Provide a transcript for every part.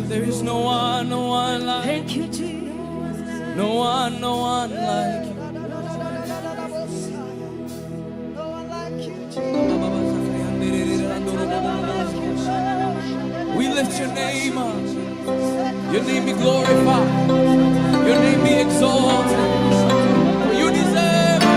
There is no one like. Thank you, Jesus. No one like you. We lift your name up. Your name be glorified. Your name be exalted. For you deserve it.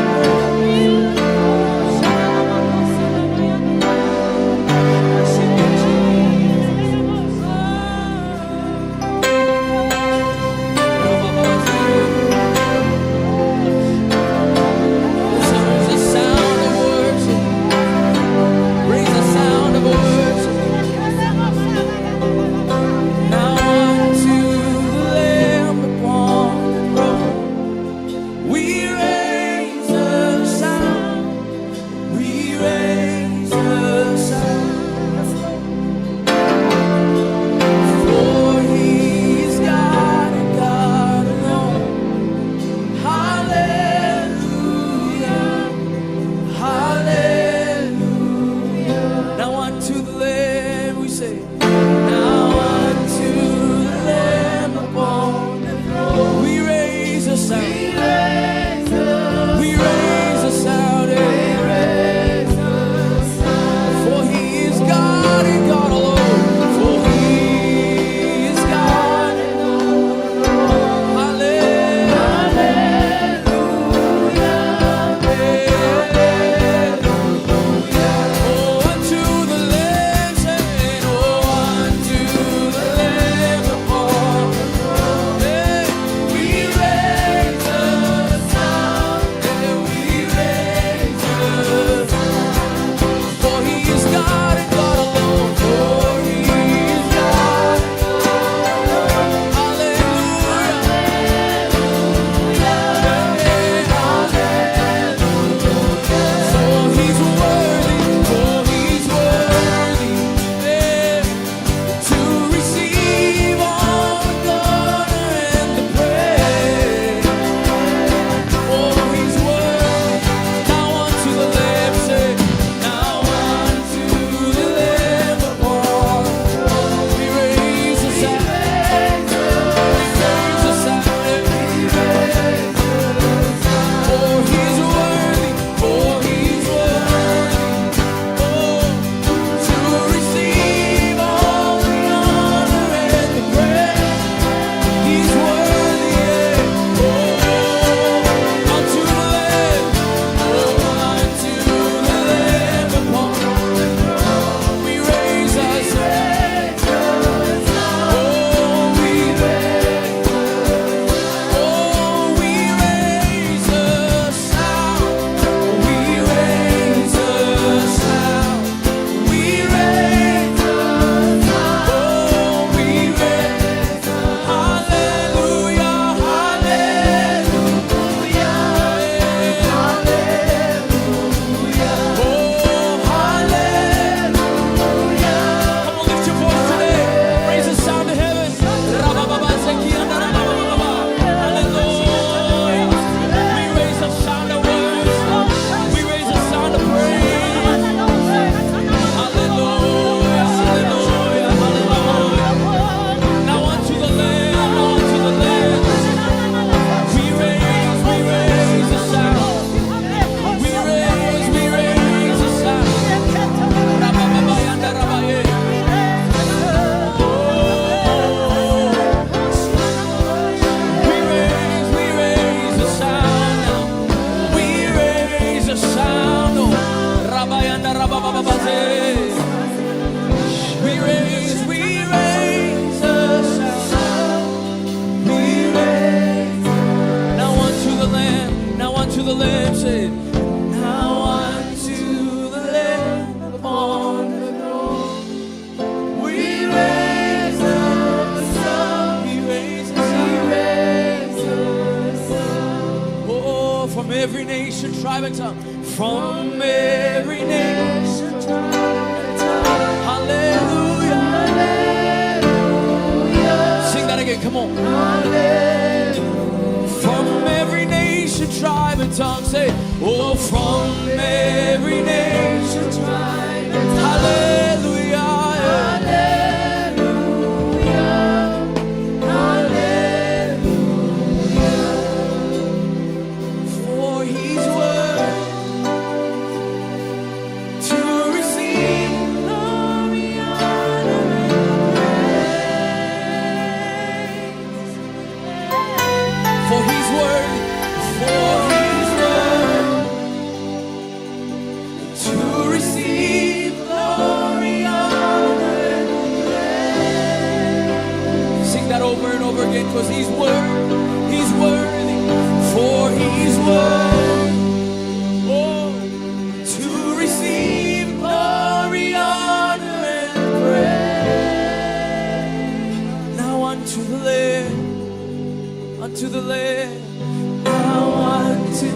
every nation, tribe, and tongue. From every nation, tribe, and tongue. Hallelujah. Hallelujah. Sing that again, come on. Hallelujah. From every nation, tribe, and tongue. Say, oh, from every nation, tribe, and tongue. Hallelujah. Hallelujah. For He's worthy. For He's worthy to receive glory, honor, and praise. Sing that over and over again, because He's worthy. He's worthy. For He's worthy, oh, to receive glory, honor, and praise. Now unto the Lamb, unto the Lamb. Now unto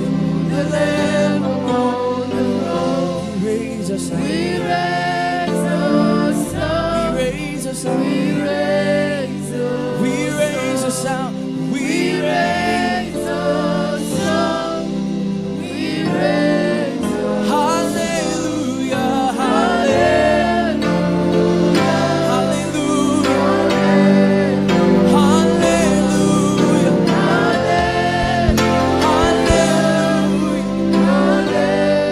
the Lamb upon the throne. He raised us up. We raise us up. We raise us up. We raise us up. We raise us up. We raise us up. We raise us up. Hallelujah. Hallelujah. Hallelujah. Hallelujah.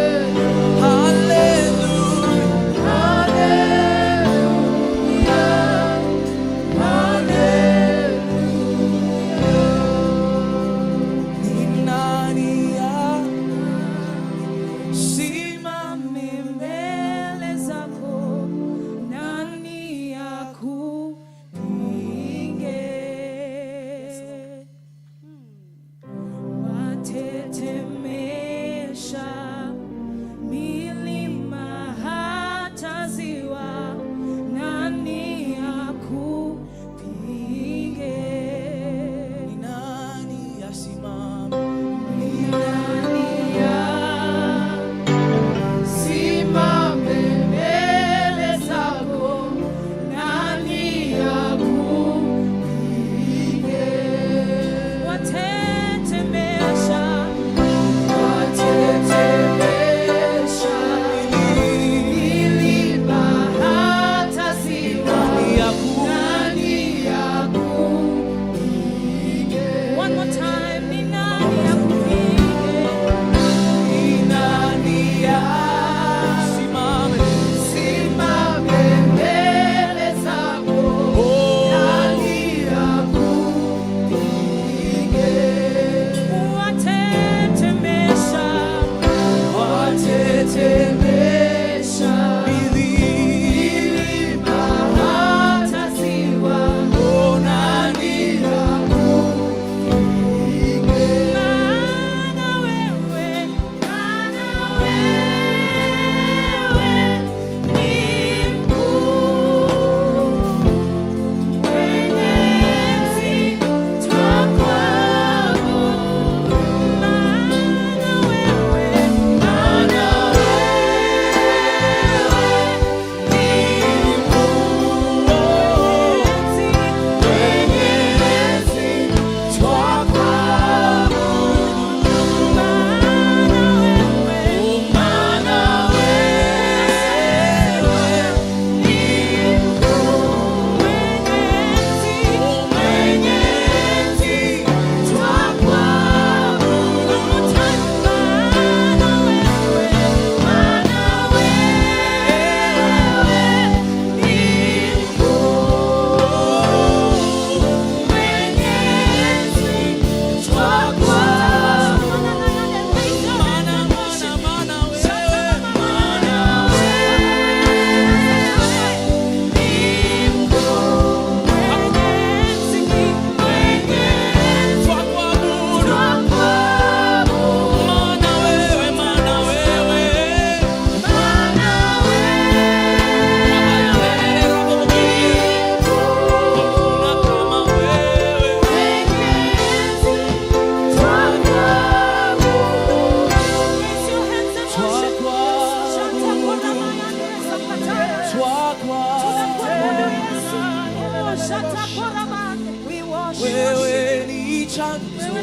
wewe ni chanzo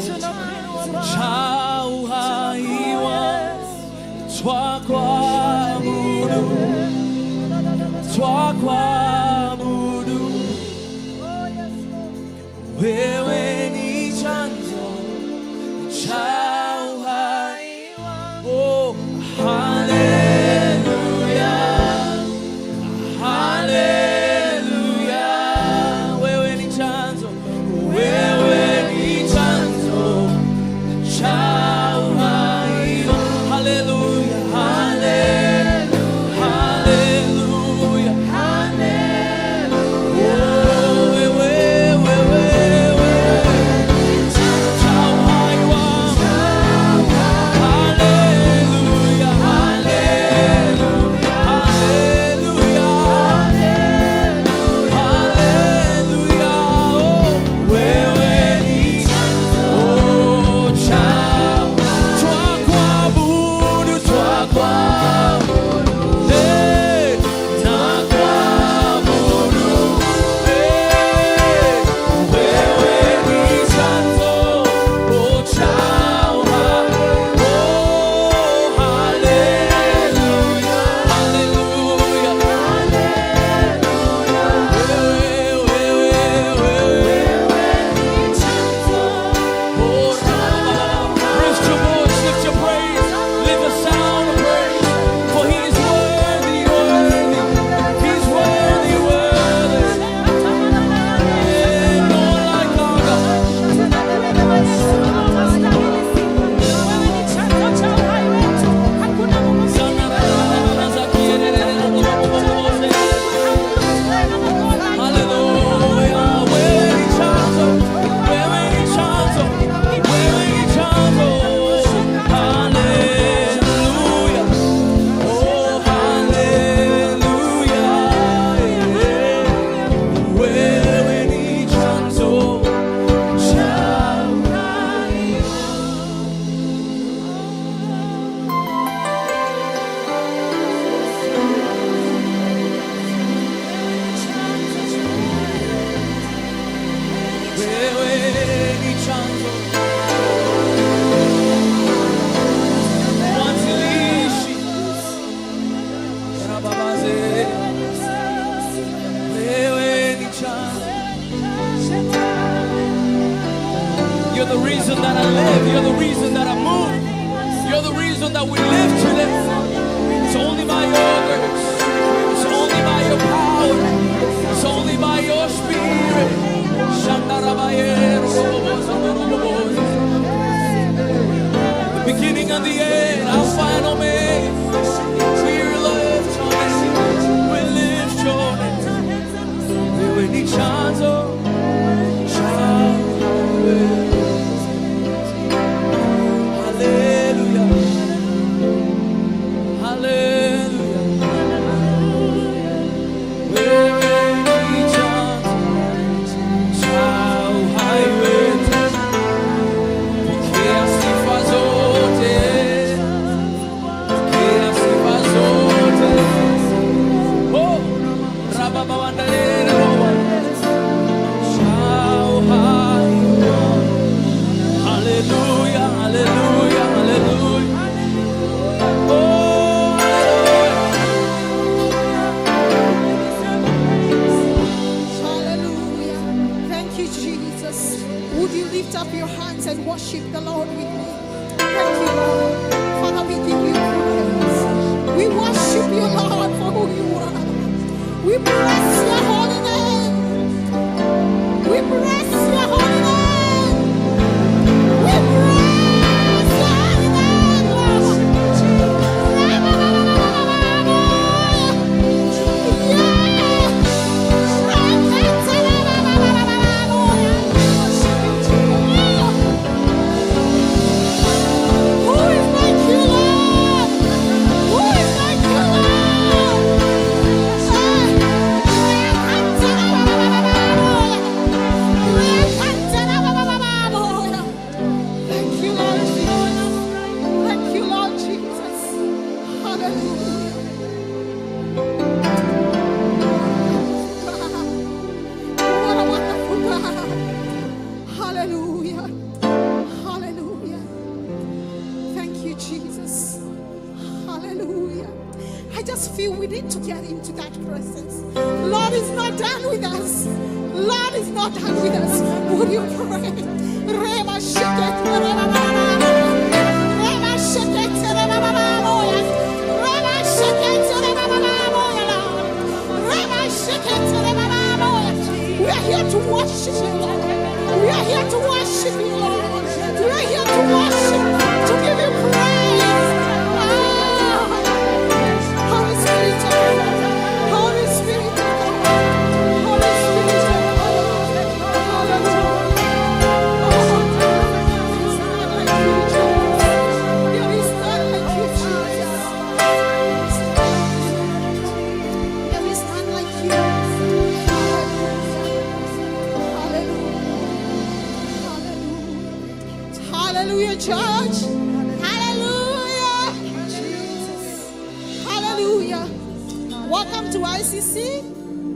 cha uhai wangu, twakuabudu, wewe ni chanzo cha uhai wangu. Oh, hallelujah, hallelujah, wewe ni chanzo, wewe ni chanzo You're the reason that I live. You're the reason that I move. You're the reason that we live today. It's only by your grace. It's only by your power. It's only by your spirit. The beginning and the end, Alpha and Omega. We lift your name. We lift your name. We need chance.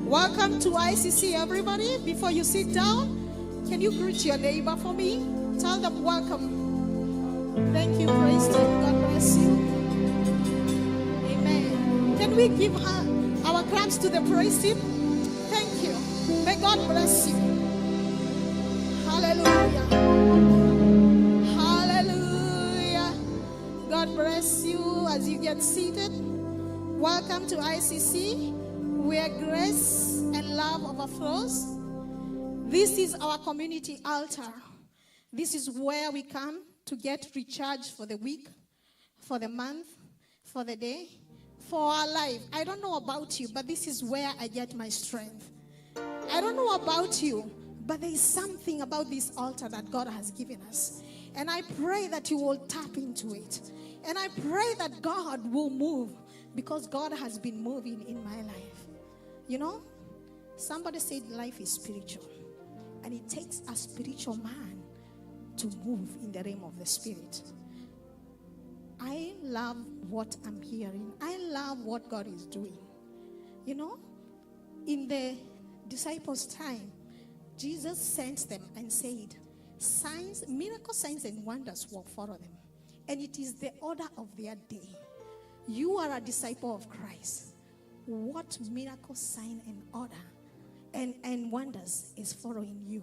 Welcome to ICC, everybody. Before you sit down, can you greet your neighbor for me? Tell them welcome. Thank you, praise team. God bless you. Amen. Can we give our claps to the praise team? Thank you. May God bless you. Hallelujah. Hallelujah. God bless you as you get seated. Welcome to ICC, where grace and love overflows. This is our community altar. This is where we come to get recharged for the week, for the month, for the day, for our life. I don't know about you, but this is where I get my strength. I don't know about you, but there is something about this altar that God has given us. And I pray that you will tap into it. And I pray that God will move, because God has been moving in my life. You know, somebody said life is spiritual. And it takes a spiritual man to move in the realm of the spirit. I love what I'm hearing. I love what God is doing. You know, in the disciples' time, Jesus sent them and said, signs, miracle signs and wonders will follow them. And it is the order of their day. You are a disciple of Christ. What miracle, sign, and order and wonders is following you?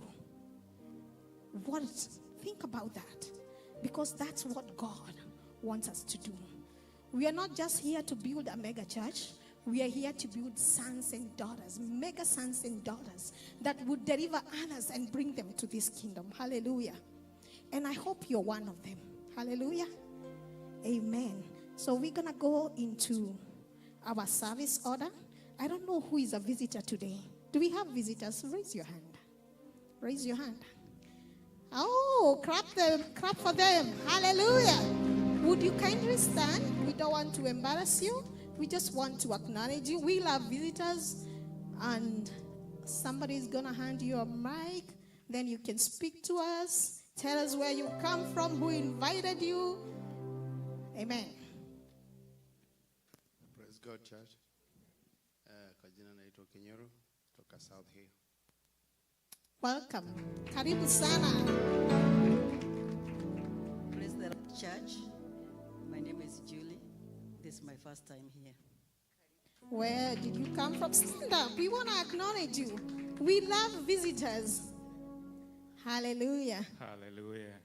Think about that. Because that's what God wants us to do. We are not just here to build a mega church. We are here to build sons and daughters, mega sons and daughters that would deliver others and bring them to this kingdom. Hallelujah. And I hope you're one of them. Hallelujah. Amen. So we're going to go into our service order. I don't know who is a visitor today. Do we have visitors? Raise your hand. Raise your hand. Oh, clap for them. Hallelujah. Would you kindly stand? We don't want to embarrass you. We just want to acknowledge you. We love visitors. And somebody is going to hand you a mic. Then you can speak to us. Tell us where you come from, who invited you. Amen. Praise God, church. Kwa jina naitwa Kenyoro, toka South Hill. Welcome. Karibu sana. Praise the Lord, church. My name is Julie. This is my first time here. Where did you come from? Stand up. We want to acknowledge you. We love visitors. Hallelujah. Hallelujah.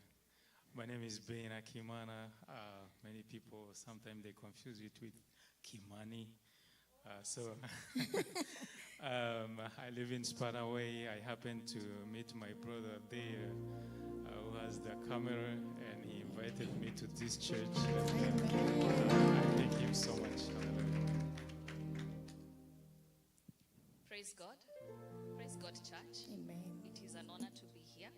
My name is Ben Akimana. Many people, sometimes they confuse it with Kimani. I live in Spanaway. I happen to meet my brother there who has the camera, and he invited me to this church. I thank him so much. Praise God. Praise God, church. Amen. It is an honor to be here.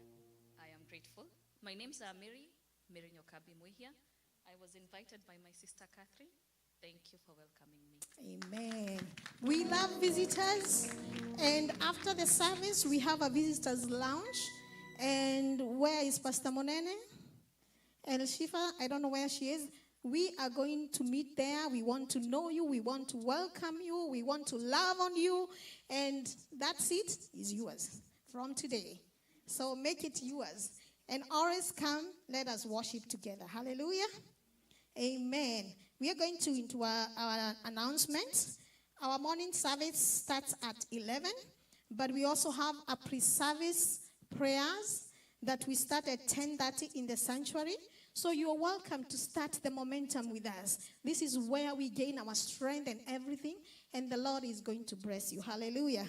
I am grateful. My name is Mary 𝐒𝐄𝐑𝐕𝐈𝐂𝐄𝐒. I was invited by my sister Catherine. Thank you for welcoming me. Amen. We love visitors. And after the service, we have a visitors lounge. And where is Pastor Monene? El Shifa, I don't know where she is. We are going to meet there. We want to know you. We want to welcome you. We want to love on you. And that seat is yours from today. So make it yours. And always come, let us worship together. Hallelujah. Amen. We are going into our announcements. Our morning service starts at 11, but we also have a pre-service prayers that we start at 10:30 in the sanctuary. So you are welcome to start the momentum with us. This is where we gain our strength and everything, and the Lord is going to bless you. Hallelujah.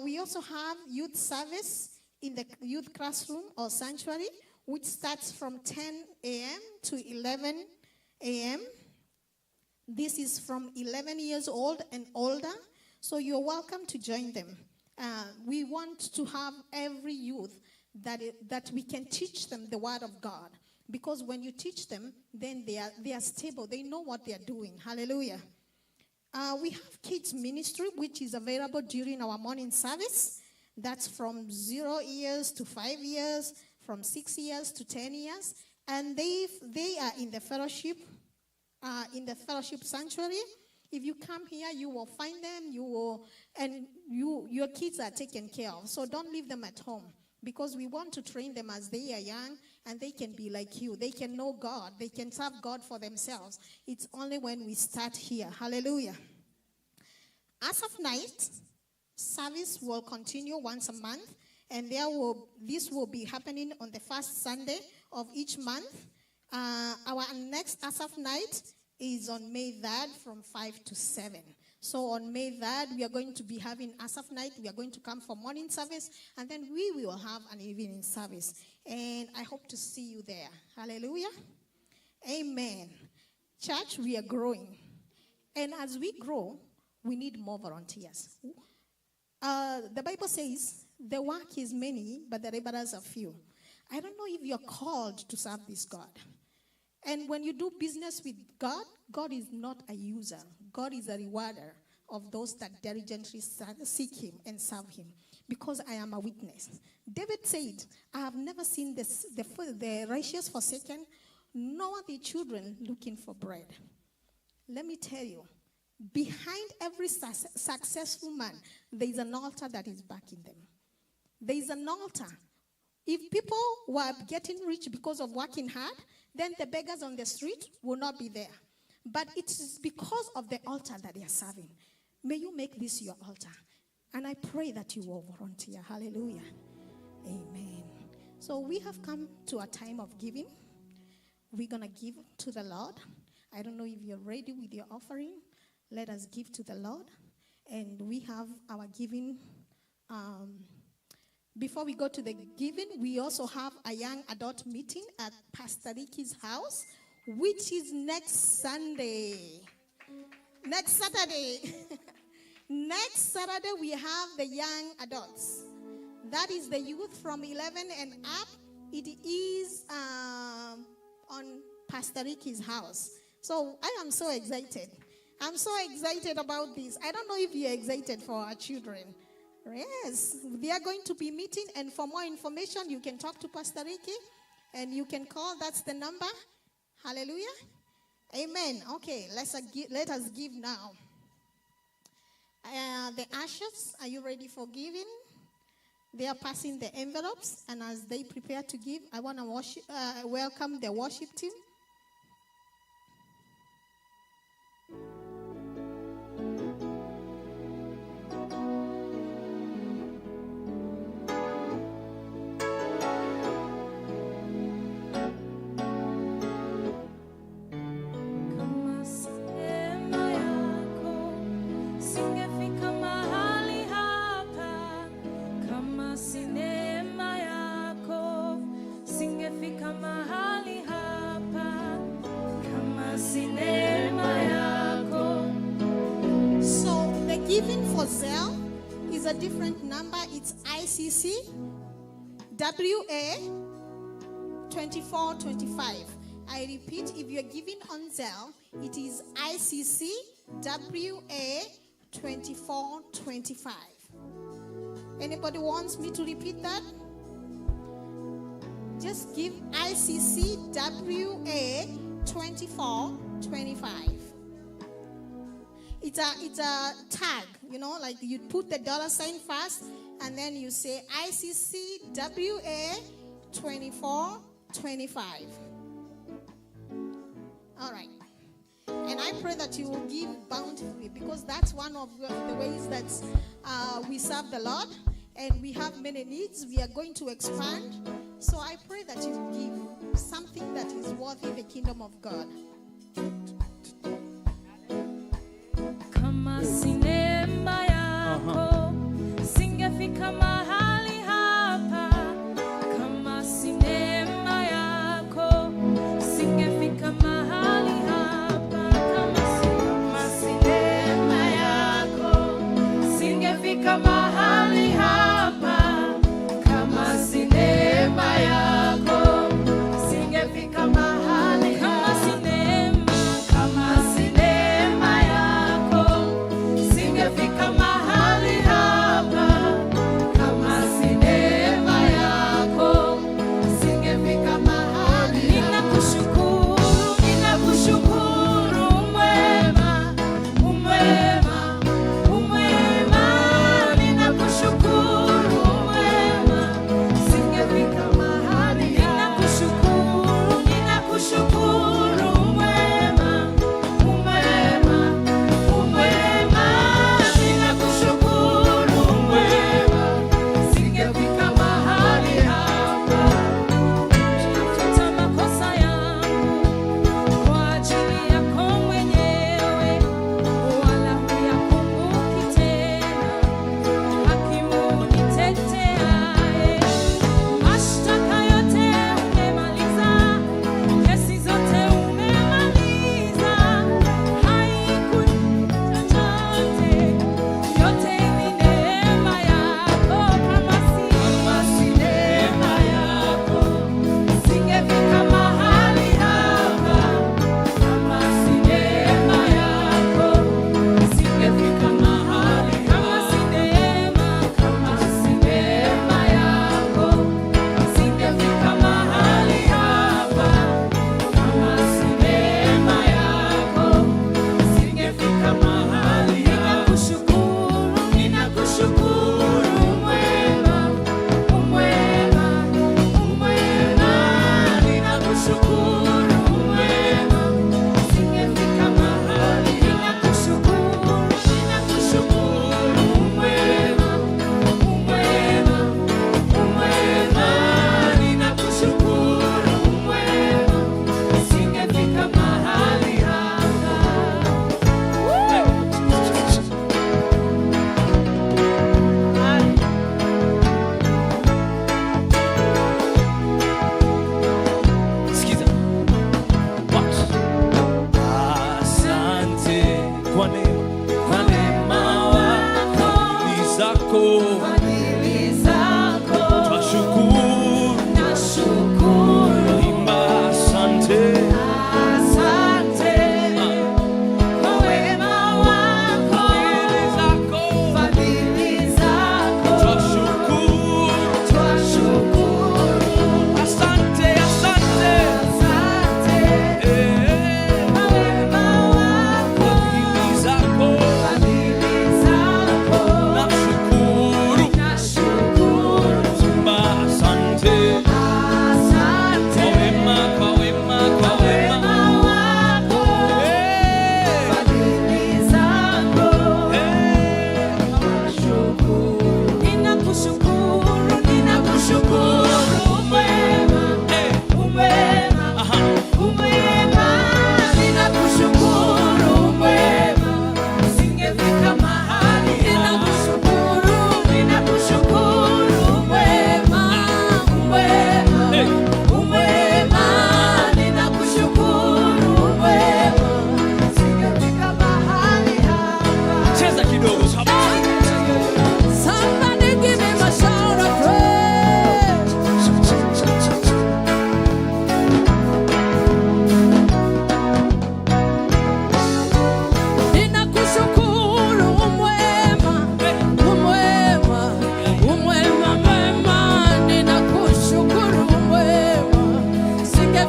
We also have youth service in the youth classroom or sanctuary, which starts from 10 a.m. to 11 a.m. This is from 11 years old and older, so you're welcome to join them. We want to have every youth that we can teach them the word of God, because when you teach them, then they are stable. They know what they are doing. Hallelujah. We have kids ministry, which is available during our morning service. That's from 0 years to 5 years, from 6 years to 10 years. And they are in the fellowship sanctuary. If you come here, you will find them. Your kids are taken care of. So don't leave them at home, because we want to train them as they are young, and they can be like you. They can know God. They can serve God for themselves. It's only when we start here. Hallelujah. Asaph night service will continue once a month, and this will be happening on the first Sunday of each month. Our next Asaph night is on May 3rd from 5 to 7. So on May 3rd, we are going to be having Asaph night. We are going to come for morning service, and then we will have an evening service. And I hope to see you there. Hallelujah. Amen. Church, we are growing. And as we grow, we need more volunteers. The Bible says, the work is many, but the laborers are few. I don't know if you're called to serve this God. And when you do business with God, God is not a user. God is a rewarder of those that diligently seek him and serve him. Because I am a witness. David said, I have never seen the righteous forsaken, nor the children looking for bread. Let me tell you, behind every successful man, there is an altar that is backing them. There is an altar. If people were getting rich because of working hard, then the beggars on the street will not be there. But it is because of the altar that they are serving. May you make this your altar. And I pray that you will volunteer. Hallelujah. Amen. So we have come to a time of giving. We're going to give to the Lord. I don't know if you're ready with your offering. Let us give to the Lord. And we have our giving. Before we go to the giving, we also have a young adult meeting at Pastor Ricky's house, which is next Sunday. Next Saturday. Next Saturday, we have the young adults. That is the youth from 11 and up. It is on Pastor Ricky's house. So I am so excited. I'm so excited about this. I don't know if you're excited for our children. Yes, they are going to be meeting. And for more information, you can talk to Pastor Ricky. And you can call. That's the number. Hallelujah. Amen. Okay, let us give now. The ushers, are you ready for giving? They are passing the envelopes, and as they prepare to give, I want to welcome the worship team. Giving for Zelle is a different number. It's 𝐒𝐄𝐑 I repeat, if you're giving on Zelle, it is 𝐒𝐶WA2425. Anybody wants me to repeat that? Just give 𝐒𝐶WA2425. It's a tag, like you put the $sign first, and then you say 𝐒𝐶WA2425. All right. And I pray that you will give bountifully, because that's one of the ways that we serve the Lord, and we have many needs. We are going to expand. So I pray that you will give something that is worthy the kingdom of God. Kama sinema yako singefika mahali hapa. Kama sinema yako singefika mahali hapa. Kama sinema yako singefika mahali hapa. Kama sinema yako singefika mahali hapa. Kama sinema yako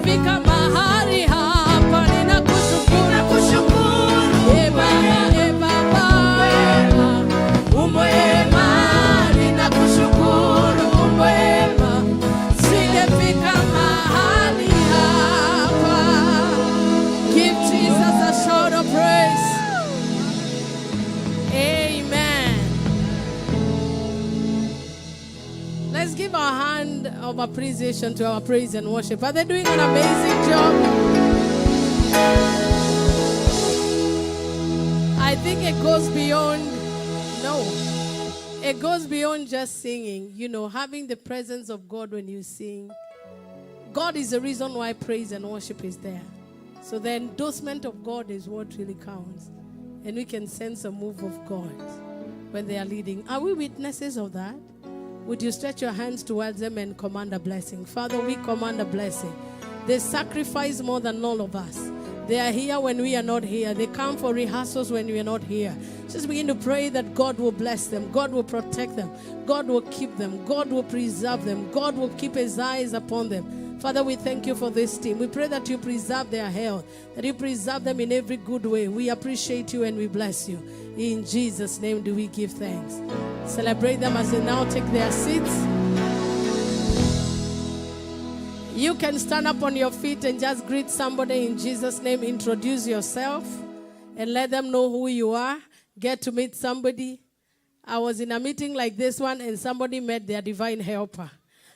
Singefika mahali hapa, ninakushukuru. E Baba, umwema, ninakushukuru, umwema. Singefika mahali hapa. Give Jesus a shout of praise. Amen. Let's give our hand of appreciation to our praise and worship. Are they doing an amazing job? I think it goes beyond, it goes beyond just singing. You know, having the presence of God when you sing. God is the reason why praise and worship is there. So the endorsement of God is what really counts. And we can sense a move of God when they are leading. Are we witnesses of that? Would you stretch your hands towards them and command a blessing? Father, we command a blessing. They sacrifice more than all of us. They are here when we are not here. They come for rehearsals when we are not here. Just begin to pray that God will bless them. God will protect them. God will keep them. God will preserve them. God will keep his eyes upon them. Father, we thank you for this team. We pray that you preserve their health, that you preserve them in every good way. We appreciate you and we bless you. In Jesus' name do we give thanks. Celebrate them as they now take their seats. You can stand up on your feet and just greet somebody in Jesus' name. Introduce yourself and let them know who you are. Get to meet somebody. I was in a meeting like this one and somebody met their divine helper.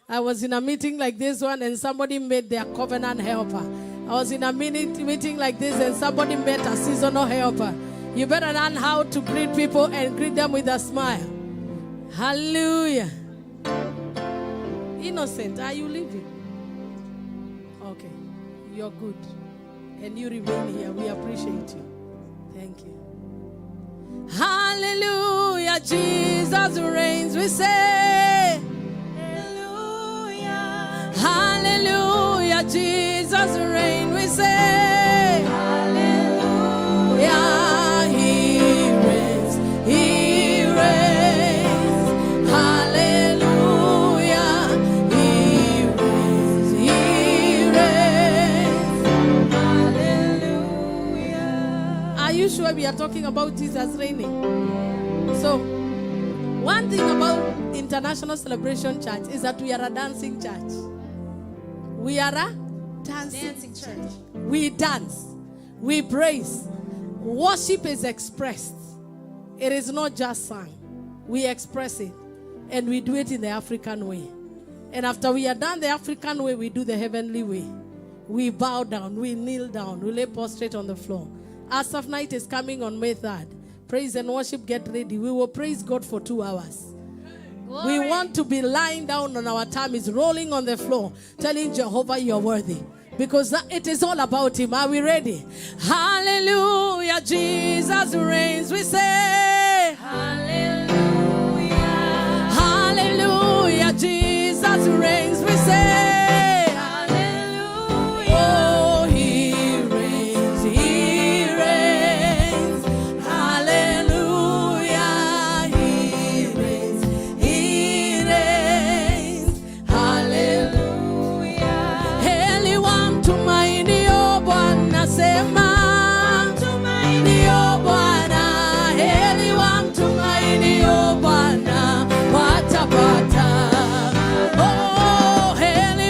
I was in a meeting like this one and somebody met their covenant helper. I was in a meeting like this and somebody met a seasonal helper. You better learn how to greet people and greet them with a smile. Hallelujah. Innocent, are you leaving? Okay, you're good. And you remain here. We appreciate you. Thank you. Hallelujah, Jesus reigns, we say. Hallelujah, Jesus reigns, we say. Hallelujah, he reigns, he reigns. Hallelujah, he reigns, he reigns. Hallelujah. Are you sure we are talking about Jesus reigning? So, one thing about International Celebration Church is that we are a dancing church. We are a dancing church. We dance. We praise. Worship is expressed. It is not just sung. We express it. And we do it in the African way. And after we are done the African way, we do the heavenly way. We bow down. We kneel down. We lay prostrate on the floor. Asaph night is coming on May 3rd. Praise and worship, get ready. We will praise God for 2 hours. Glory. We want to be lying down on our tummies, rolling on the floor, telling Jehovah you're worthy. Because it is all about him. Are we ready? Hallelujah, Jesus reigns, we say. Hallelujah. Hallelujah, Jesus reigns, we say. Hallelujah. Oh, he reigns, he reigns. Hallelujah, he reigns, he reigns. Hallelujah. Heli wamtumaini o Bwana, sema. Wamtumaini o Bwana, heli wamtumaini o Bwana, watapata. Oh, heli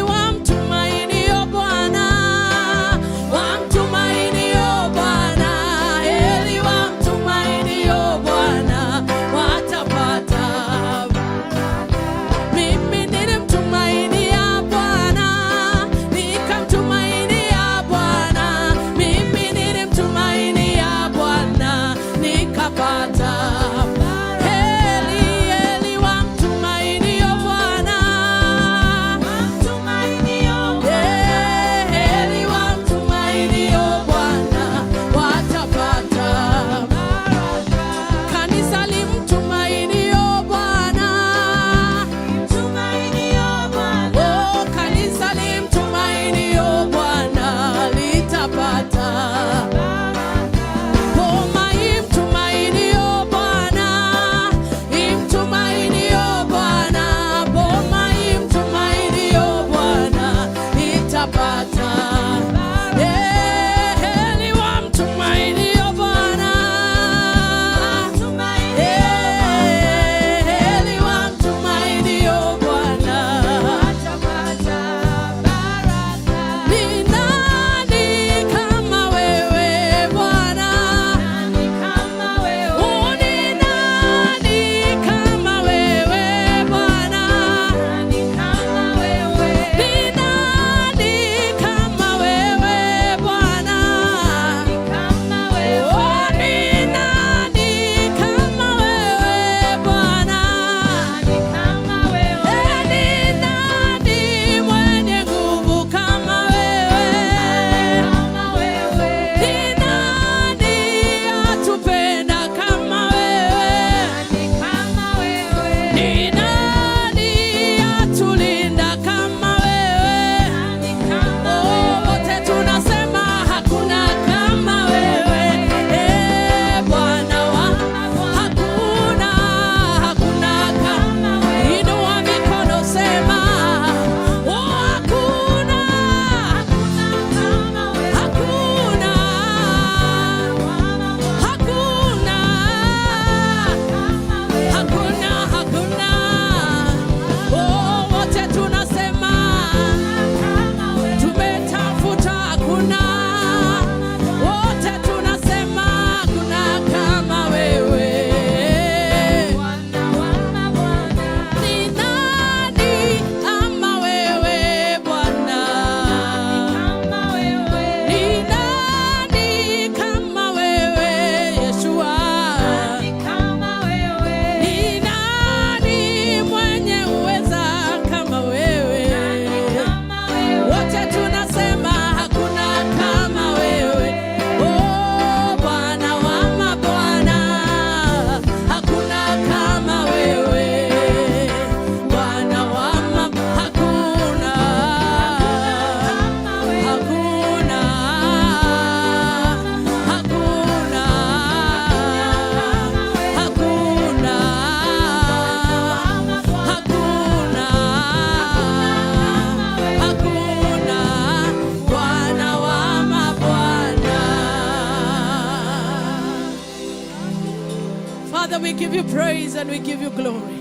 we give you praise and we give you glory.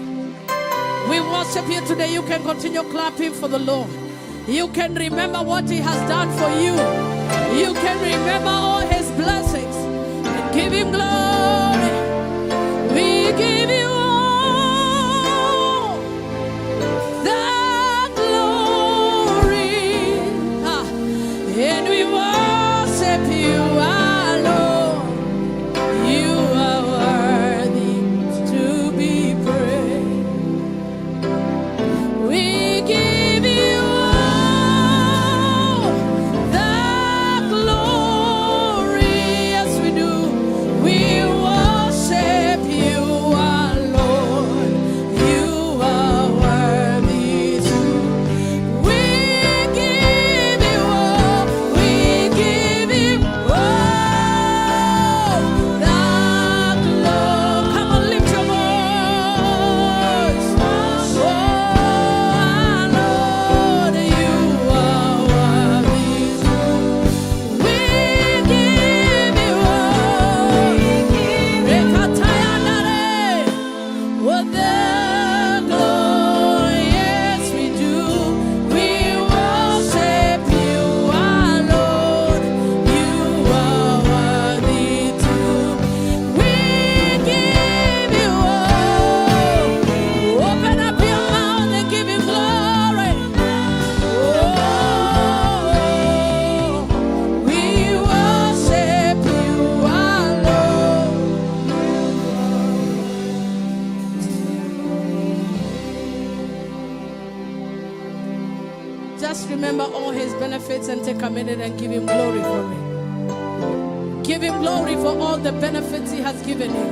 We worship you today. You can continue clapping for the Lord. You can remember what he has done for you. You can remember all his blessings and give him glory. We give you all the glory. And we worship you, our Lord. You are worthy to be praised. We give you all the glory. Yes, we do. We worship you, our Lord. You are worthy to. We give you all. We give you all the glory. Come on, lift your voice. Oh, our Lord, you are worthy to. We give you all. Rekatayandare. What the glory, yes we do. We worship you, our Lord. You are worthy to. We give you all. Open up your mouth and give him glory. Oh, we worship you, our Lord. Just remember all his benefits and take a minute and give him glory for it. Give him glory for all the benefits he has given you.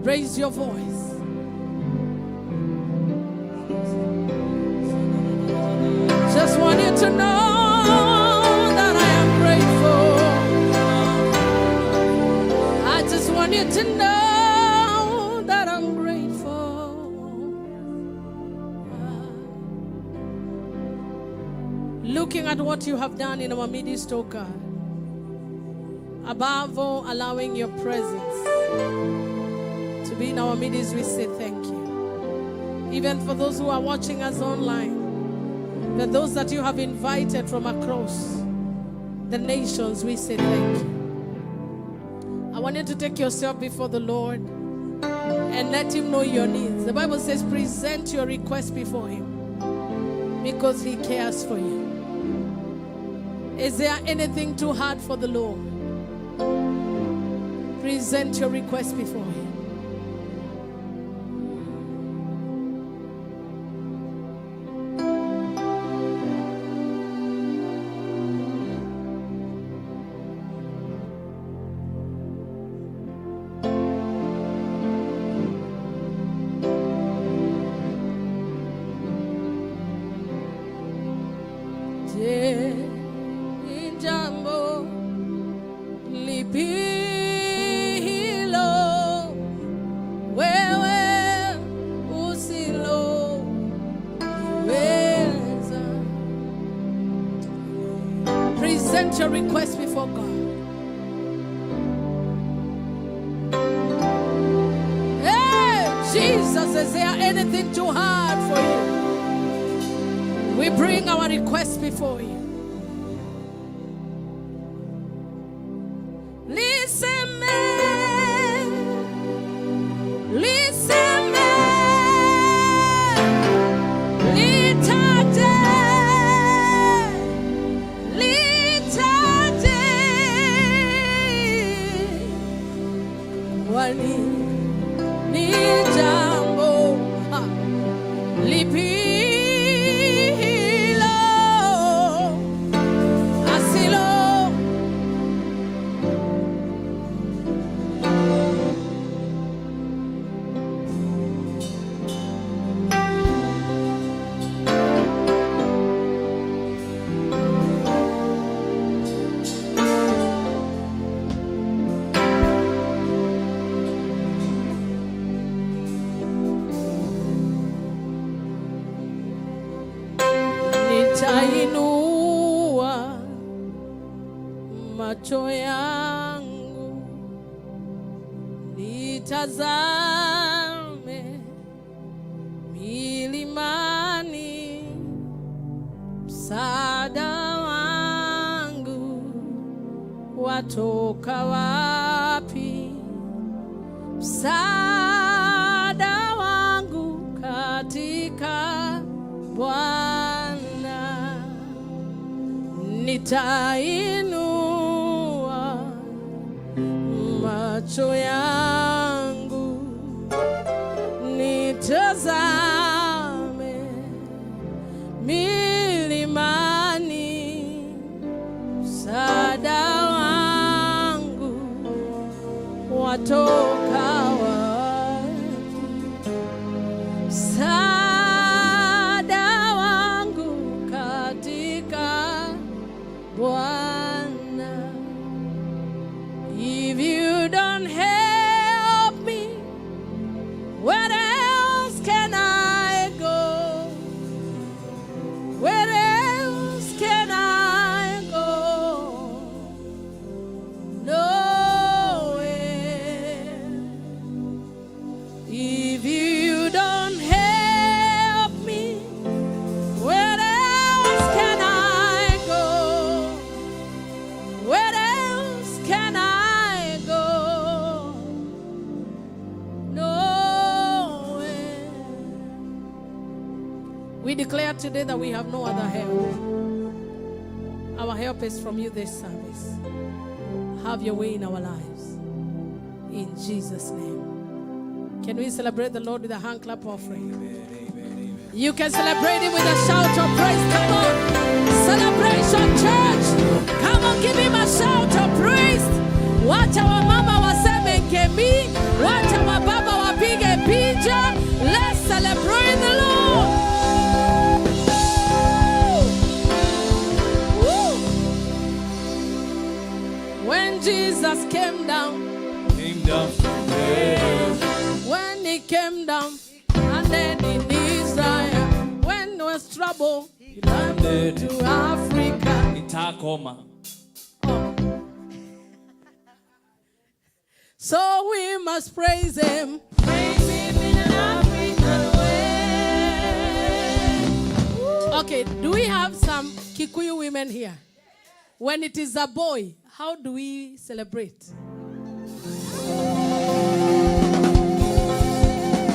Raise your voice. Just want you to know that I am grateful. I just want you to know that I'm grateful. Looking at what you have done in our midst, oh God. Above all, allowing your presence to be in our midst, we say thank you. Even for those who are watching us online, that those that you have invited from across the nations, we say thank you. I want you to take yourself before the Lord and let him know your needs. The Bible says present your request before him because he cares for you. Is there anything too hard for the Lord? Present your request before him. Jambo lipilo wewe usilo weza. Present your request before God. Hey, Jesus, is there anything too hard for you? We bring our request before you. Listen, man. Listen, man. Litate. Litate. Wani ni jambo lipi. Nitainua macho yangu nitazame milimani, msaada wangu watoka wapi? Msaada wangu katika Bwana. Nitainua macho yangu nitazame milimani, msaada wangu watoka wapi? Msaada wangu katika Bwana. If you don't help me, where else can I go? Where else can I go? Nowhere. If you don't help me, where else can I go? Where else can I go? Nowhere. We declare today that we have no other help. Our help is from you this service. Have your way in our lives. In Jesus' name. Can we celebrate the Lord with a hand clap offering? You can celebrate Him with a shout of praise. Come on. Celebration church. Come on, give Him a shout of praise. Wacha wa mama waseme kemi. Wacha wa baba wapige picha. Let's celebrate the Lord. Woo. When Jesus came down from heaven. When He came down, and then in Israel, when there was trouble, He landed to Africa. In TACOMA. So we must praise Him. Praise Him in an African way. Okay, do we have some Kikuyu women here? When it is a boy, how do we celebrate?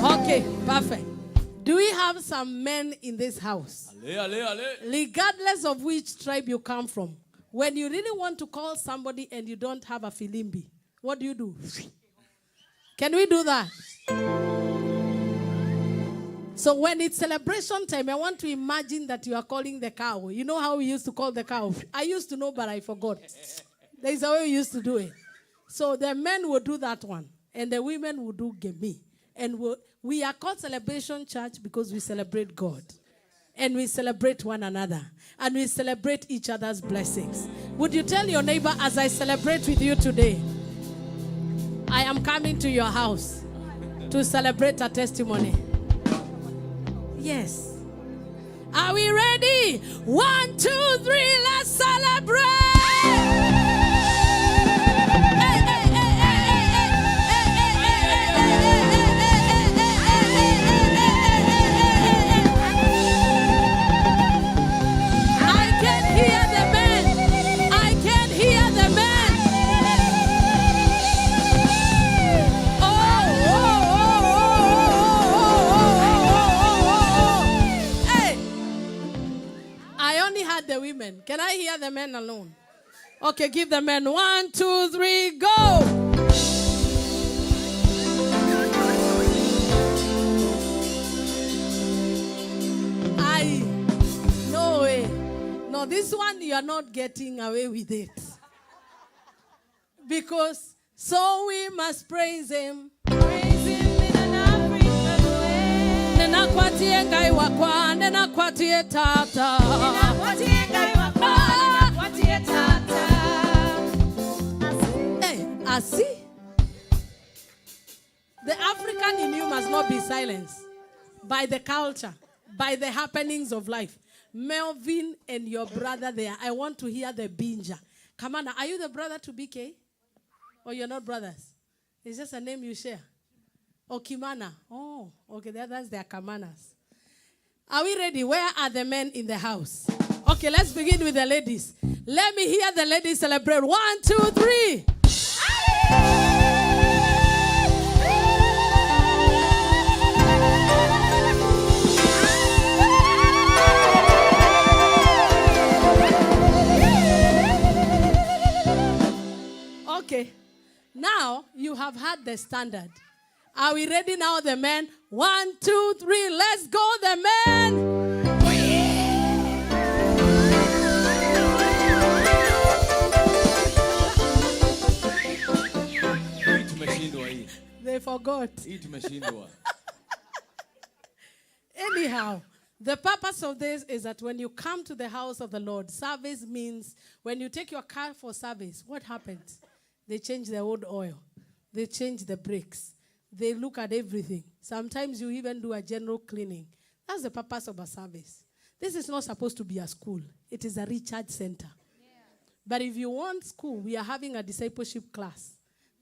Okay, perfect. Do we have some men in this house? Regardless of which tribe you come from, when you really want to call somebody and you don't have a filimbi, what do? Can we do that? So when it's celebration time, I want to imagine that you are calling the cow. You know how we used to call the cow? I used to know, but I forgot. There's a way we used to do it. So the men would do that one, and the women would do gemi. And we are called Celebration Church because we celebrate God. And we celebrate one another. And we celebrate each other's blessings. Would you tell your neighbor, as I celebrate with you today, I am coming to your house to celebrate a testimony? Yes. Are we ready? 1, 2, 3, let's celebrate! The women. Can I hear the men alone? Okay, give the men 1, 2, 3, go! No way. No, this one you are not getting away with it. Because so we must praise Him. Praise Him in an African way. Nenakwatie ngai wakwa, nenakwatie tata. I see. The African in you must not be silenced by the culture, by the happenings of life. Melvin and your brother there, I want to hear the binja. Come on, are you the brother to BK? Or you're not brothers? It's just a name you share. Or Kimana. Oh, okay, that's their Kamanas. Are we ready? Where are the men in the house? Okay, let's begin with the ladies. Let me hear the ladies celebrate. 1, 2, 3. Okay, now you have had the standard. Are we ready now, the men? 1, 2, 3, let's go, the men. They forgot. Anyhow, the purpose of this is that when you come to the house of the Lord, service means when you take your car for service, what happens? They change the old oil. They change the brakes. They look at everything. Sometimes you even do a general cleaning. That's the purpose of a service. This is not supposed to be a school. It is a recharge center. Yeah. But if you want school, we are having a discipleship class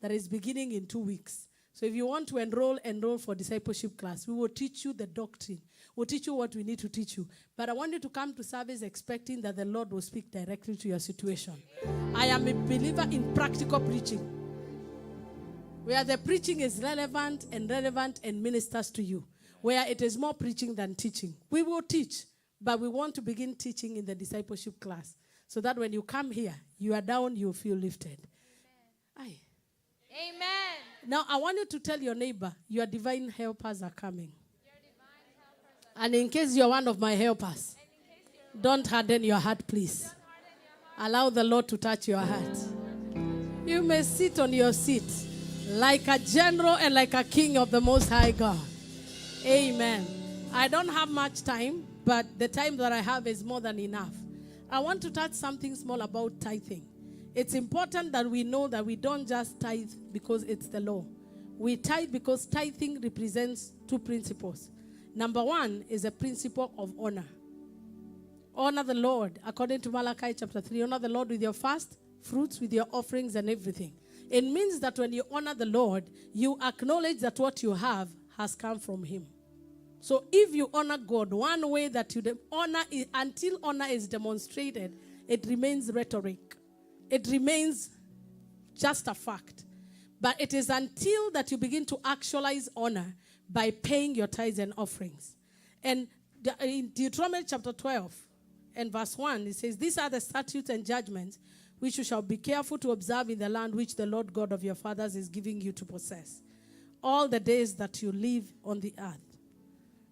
that is beginning in 2 weeks. So if you want to enroll for discipleship class. We will teach you the doctrine. We'll teach you what we need to teach you. But I want you to come to service expecting that the Lord will speak directly to your situation. I am a believer in practical preaching, where the preaching is relevant and ministers to you, where it is more preaching than teaching. We will teach, but we want to begin teaching in the discipleship class so that when you come here, you are down, you feel lifted. Amen. Amen. Now, I want you to tell your neighbor, your divine helpers are coming. And in case you're one of my helpers, don't harden your heart, please. Allow the Lord to touch your heart. You may sit on your seat like a general and like a king of the Most High God. Amen. I don't have much time, but the time that I have is more than enough. I want to touch something small about tithing. It's important that we know that we don't just tithe because it's the law. We tithe because tithing represents 2 principles. Number 1 is a principle of honor. Honor the Lord. According to Malachi chapter 3, honor the Lord with your first fruits, with your offerings and everything. It means that when you honor the Lord, you acknowledge that what you have has come from Him. So if you honor God, one way that you honor is, until honor is demonstrated, it remains rhetoric. It remains just a fact. But it is until that you begin to actualize honor by paying your tithes and offerings. And in Deuteronomy chapter 12 and verse 1, it says, "These are the statutes and judgments which you shall be careful to observe in the land which the Lord God of your fathers is giving you to possess, all the days that you live on the earth.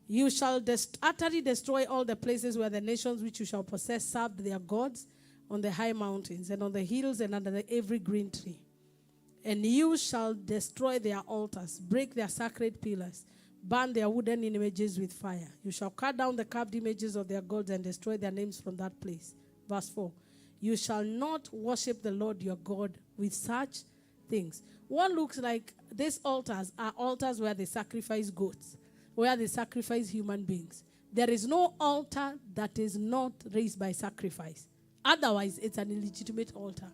You shall utterly destroy all the places where the nations which you shall possess served their gods, on the high mountains and on the hills and under every green tree. And you shall destroy their altars, break their sacred pillars, burn their wooden images with fire. You shall cut down the carved images of their gods and destroy their names from that place." Verse 4. "You shall not worship the Lord your God with such things." What looks like these altars are altars where they sacrifice goats, where they sacrifice human beings. There is no altar that is not raised by sacrifice. Otherwise, it's an illegitimate altar.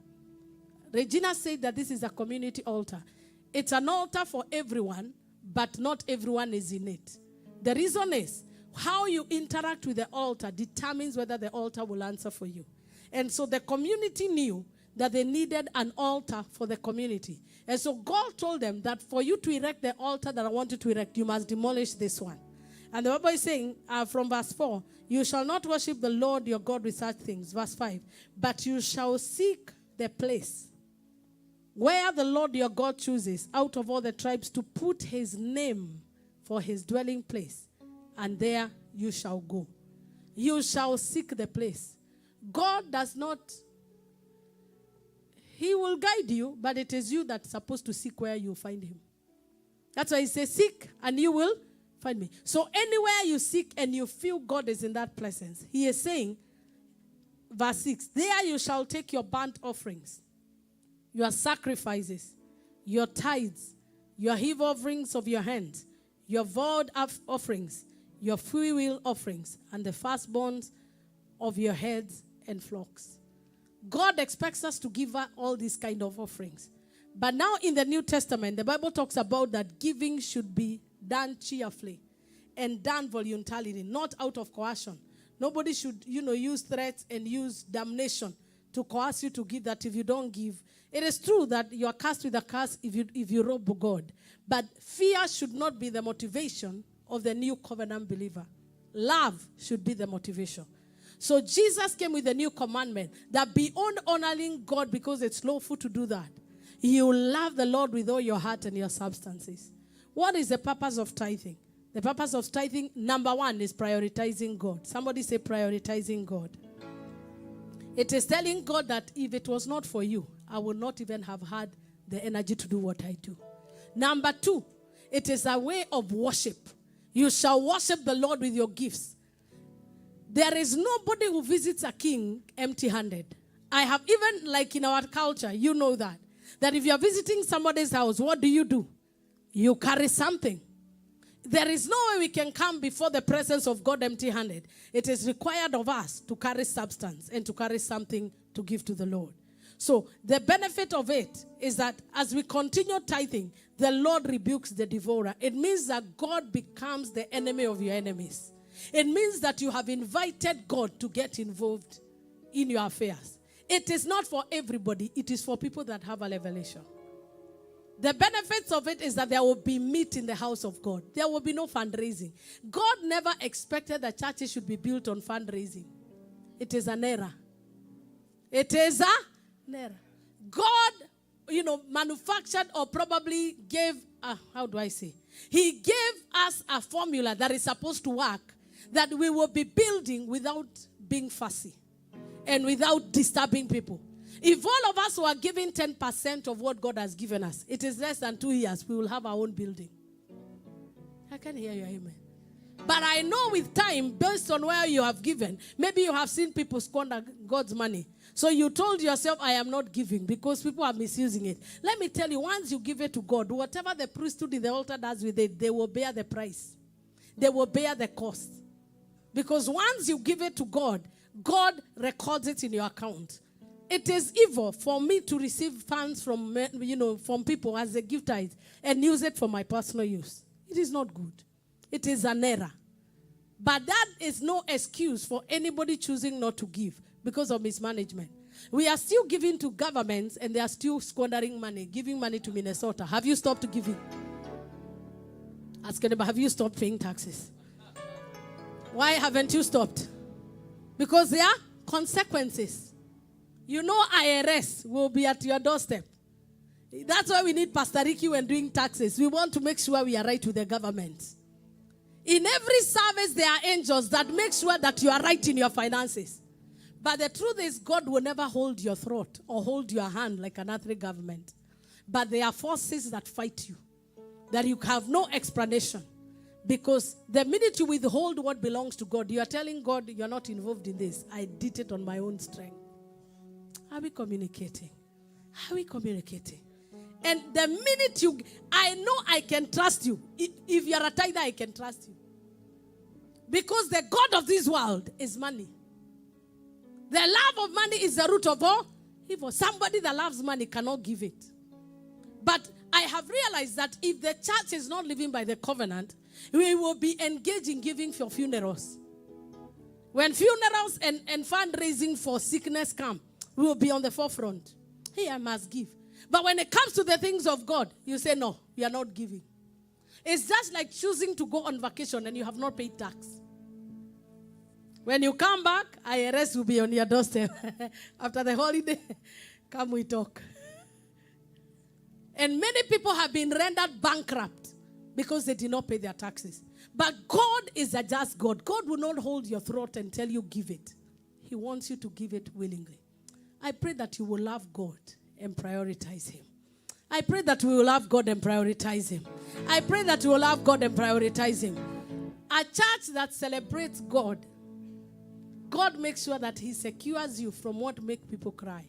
Regina said that this is a community altar. It's an altar for everyone, but not everyone is in it. The reason is how you interact with the altar determines whether the altar will answer for you. And so the community knew that they needed an altar for the community. And so God told them that for you to erect the altar that I want you to erect, you must demolish this one. And the Bible is saying from verse 4, "You shall not worship the Lord your God with such things." Verse 5, "But you shall seek the place where the Lord your God chooses out of all the tribes to put His name for His dwelling place, and there you shall go." You shall seek the place. God does not, He will guide you, but it is you that's supposed to seek where you find Him. That's why He says, "Seek and you will find me." So anywhere you seek and you feel God is in that presence, He is saying, verse 6, "There you shall take your burnt offerings, your sacrifices, your tithes, your heave offerings of your hands, your vowed offerings, your freewill offerings, and the firstborns of your heads and flocks." God expects us to give all these kind of offerings. But now in the New Testament, the Bible talks about that giving should be done cheerfully and done voluntarily, not out of coercion. Nobody should, use threats and use damnation to coerce you to give, that if you don't give. It is true that you are cursed with a curse if you rob God. But fear should not be the motivation of the new covenant believer. Love should be the motivation. So Jesus came with a new commandment that beyond honoring God because it's lawful to do that, you love the Lord with all your heart and your substances. What is the purpose of tithing? The purpose of tithing, number one, is prioritizing God. Somebody say prioritizing God. It is telling God that if it was not for you, I would not even have had the energy to do what I do. Number two, it is a way of worship. You shall worship the Lord with your gifts. There is nobody who visits a king empty-handed. I have even, like in our culture, you know that if you are visiting somebody's house, what do? You carry something. There is no way we can come before the presence of God empty-handed. It is required of us to carry substance and to carry something to give to the Lord. So the benefit of it is that as we continue tithing, the Lord rebukes the devourer. It means that God becomes the enemy of your enemies. It means that you have invited God to get involved in your affairs. It is not for everybody. It is for people that have a revelation. The benefits of it is that there will be meat in the house of God. There will be no fundraising. God never expected that churches should be built on fundraising. It is an error. It is an error. God, manufactured or probably gave, He gave us a formula that is supposed to work, that we will be building without being fussy and without disturbing people. If all of us were giving 10% of what God has given us, it is less than 2 years, we will have our own building. I can hear you, amen. But I know with time, based on where you have given, maybe you have seen people squander God's money. So you told yourself, I am not giving because people are misusing it. Let me tell you, once you give it to God, whatever the priesthood in the altar does with it, they will bear the price. They will bear the cost. Because once you give it to God, God records it in your account. It is evil for me to receive funds from people as a gift tithe and use it for my personal use. It is not good. It is an error. But that is no excuse for anybody choosing not to give because of mismanagement. We are still giving to governments and they are still squandering money, giving money to Minnesota. Have you stopped giving? Ask anybody, have you stopped paying taxes? Why haven't you stopped? Because there are consequences. IRS will be at your doorstep. That's why we need Pastor Ricky when doing taxes. We want to make sure we are right with the government. In every service, there are angels that make sure that you are right in your finances. But the truth is, God will never hold your throat or hold your hand like an earthly government. But there are forces that fight you, that you have no explanation. Because the minute you withhold what belongs to God, you are telling God, you're not involved in this. I did it on my own strength. Are we communicating? Are we communicating? And the minute I know I can trust you. If you're a tither, I can trust you. Because the God of this world is money. The love of money is the root of all evil. Somebody that loves money cannot give it. But I have realized that if the church is not living by the covenant, we will be engaged in giving for funerals. When funerals and fundraising for sickness come, we will be on the forefront. Hey, I must give. But when it comes to the things of God, you say, no, we are not giving. It's just like choosing to go on vacation and you have not paid tax. When you come back, IRS will be on your doorstep. After the holiday, come we talk. And many people have been rendered bankrupt because they did not pay their taxes. But God is a just God. God will not hold your throat and tell you give it. He wants you to give it willingly. I pray that you will love God and prioritize Him. I pray that we will love God and prioritize Him. I pray that we will love God and prioritize Him. A church that celebrates God, God makes sure that He secures you from what makes people cry.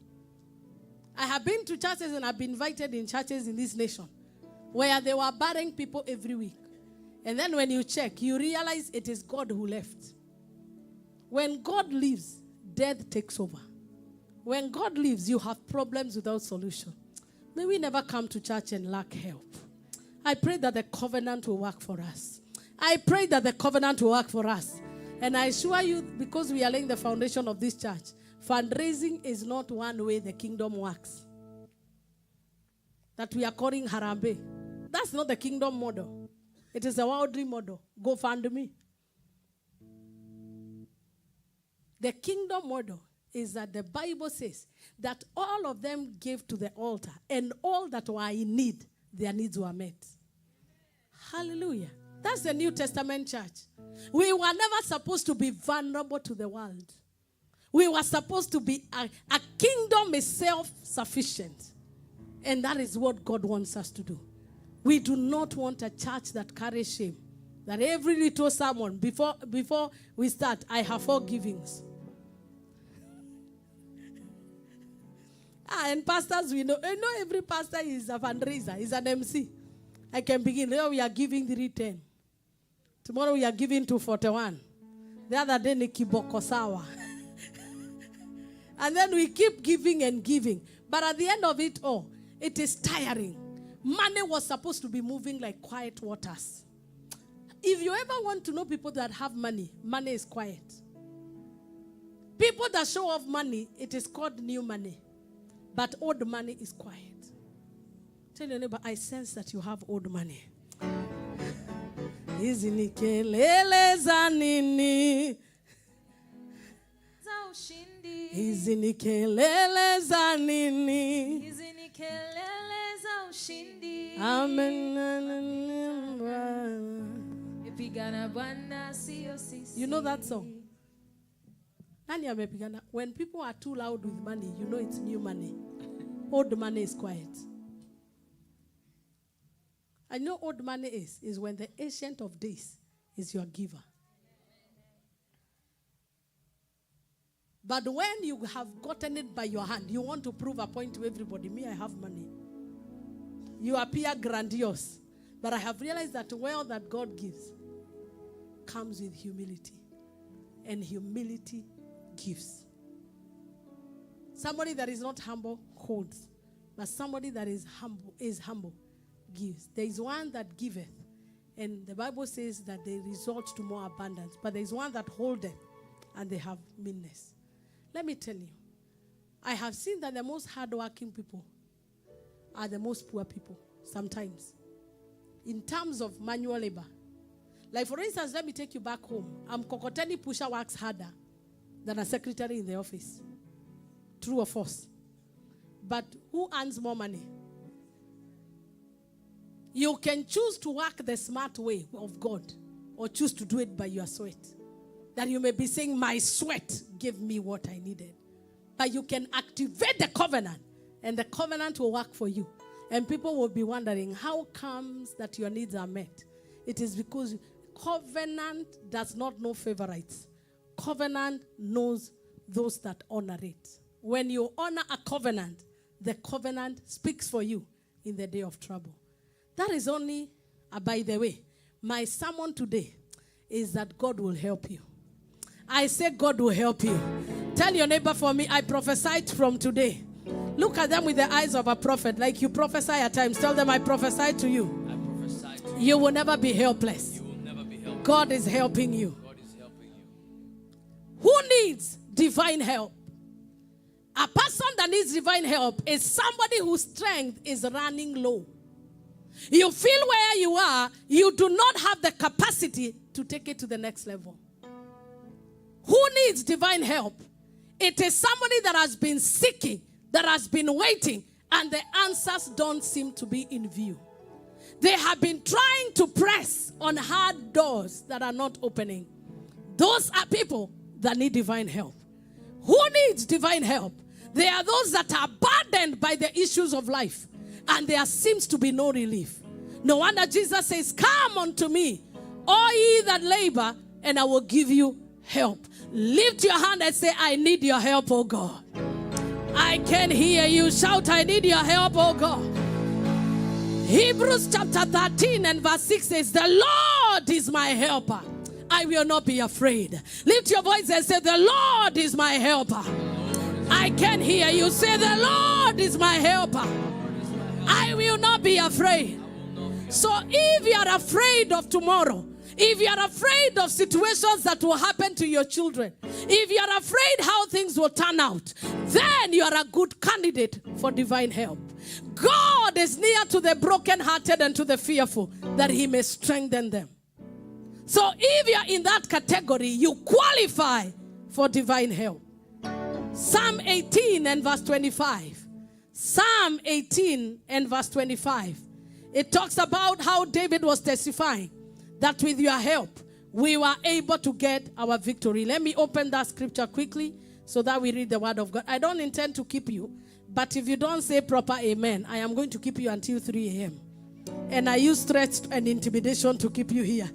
I have been to churches and I've been invited in churches in this nation where they were burying people every week. And then when you check, you realize it is God who left. When God leaves, death takes over. When God leaves, you have problems without solution. May we never come to church and lack help. I pray that the covenant will work for us. I pray that the covenant will work for us. And I assure you, because we are laying the foundation of this church, fundraising is not one way the kingdom works. That we are calling Harambe. That's not the kingdom model. It is a worldly model. Go fund me. The kingdom model is that the Bible says that all of them gave to the altar, and all that were in need, their needs were met. Hallelujah. That's the New Testament church. We were never supposed to be vulnerable to the world. We were supposed to be a kingdom is self-sufficient. And that is what God wants us to do. We do not want a church that carries shame. That every little sermon, before we start, I have 4 givings. And pastors, we know every pastor is a fundraiser, is an MC. I can begin. Now we are giving 310. Tomorrow we are giving 241. The other day, Nikiboko Sawa. And then we keep giving and giving. But at the end of it all, it is tiring. Money was supposed to be moving like quiet waters. If you ever want to know people that have money, money is quiet. People that show off money, it is called new money. But old money is quiet. Tell your neighbor, I sense that you have old money. Izinikelele zanini. Izinikelele zanini. Amen. You know that song? When people are too loud with money, you know it's new money. Old money is quiet. I know old money is when the Ancient of Days is your giver. But when you have gotten it by your hand, you want to prove a point to everybody. Me, I have money. You appear grandiose. But I have realized that the wealth that God gives comes with humility. And humility gives. Somebody that is not humble holds. But somebody that is humble gives. There is one that giveth. And the Bible says that they resort to more abundance. But there is one that holdeth and they have meanness. Let me tell you. I have seen that the most hardworking people are the most poor people sometimes. In terms of manual labor. Like for instance, let me take you back home. Mkokoteni pusher works harder than a secretary in the office. True or false? But who earns more money? You can choose to work the smart way of God or choose to do it by your sweat. That you may be saying, my sweat gave me what I needed. But you can activate the covenant and the covenant will work for you. And people will be wondering, how comes that your needs are met? It is because covenant does not know favorites. Covenant knows those that honor it. When you honor a covenant, the covenant speaks for you in the day of trouble. That is only, by the way, my sermon today is that God will help you. I say God will help you. Tell your neighbor for me, I prophesied from today. Look at them with the eyes of a prophet, like you prophesy at times. Tell them, I prophesy to you. I prophesy to you. You will never be helpless. You will never be helpless. God is helping you. God is helping you. Who needs divine help? A person that needs divine help is somebody whose strength is running low. You feel where you are, you do not have the capacity to take it to the next level. Who needs divine help? It is somebody that has been seeking, that has been waiting, and the answers don't seem to be in view. They have been trying to press on hard doors that are not opening. Those are people that need divine help. Who needs divine help? They are those that are burdened by the issues of life, and there seems to be no relief. No wonder Jesus says, come unto me, all ye that labor, and I will give you help. Lift your hand and say, I need your help, oh God. I can hear you shout, I need your help, oh God. Hebrews chapter 13 and verse 6 says, the Lord is my helper. I will not be afraid. Lift your voice and say, the Lord is my helper. I can hear you say, the Lord is my helper. I will not be afraid. So if you are afraid of tomorrow, if you are afraid of situations that will happen to your children, if you are afraid how things will turn out, then you are a good candidate for divine help. God is near to the brokenhearted and to the fearful, that he may strengthen them. So if you are in that category, you qualify for divine help. Psalm 18 and verse 25. Psalm 18 and verse 25. It talks about how David was testifying that with your help, we were able to get our victory. Let me open that scripture quickly so that we read the word of God. I don't intend to keep you, but if you don't say proper amen, I am going to keep you until 3 a.m. And I use threats and intimidation to keep you here.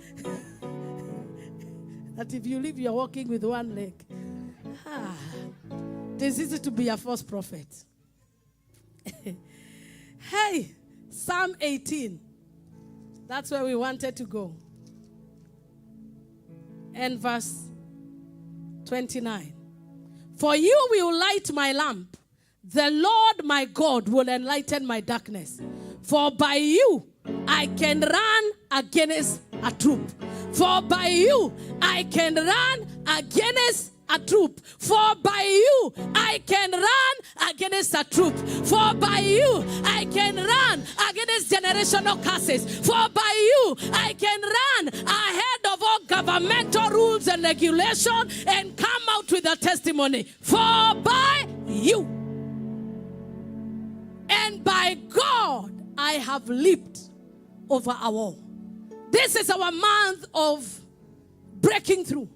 That if you leave, you're walking with one leg. It is easy to be a false prophet. Hey, Psalm 18. That's where we wanted to go. And verse 29. For you will light my lamp. The Lord my God will enlighten my darkness. For by you I can run against a troop. For by you I can run against a troop. For by you I can run against a troop. For by you I can run against generational curses. For by you I can run ahead of all governmental rules and regulation and come out with a testimony. For by you and by God I have leaped over a wall. This is our month of breaking through.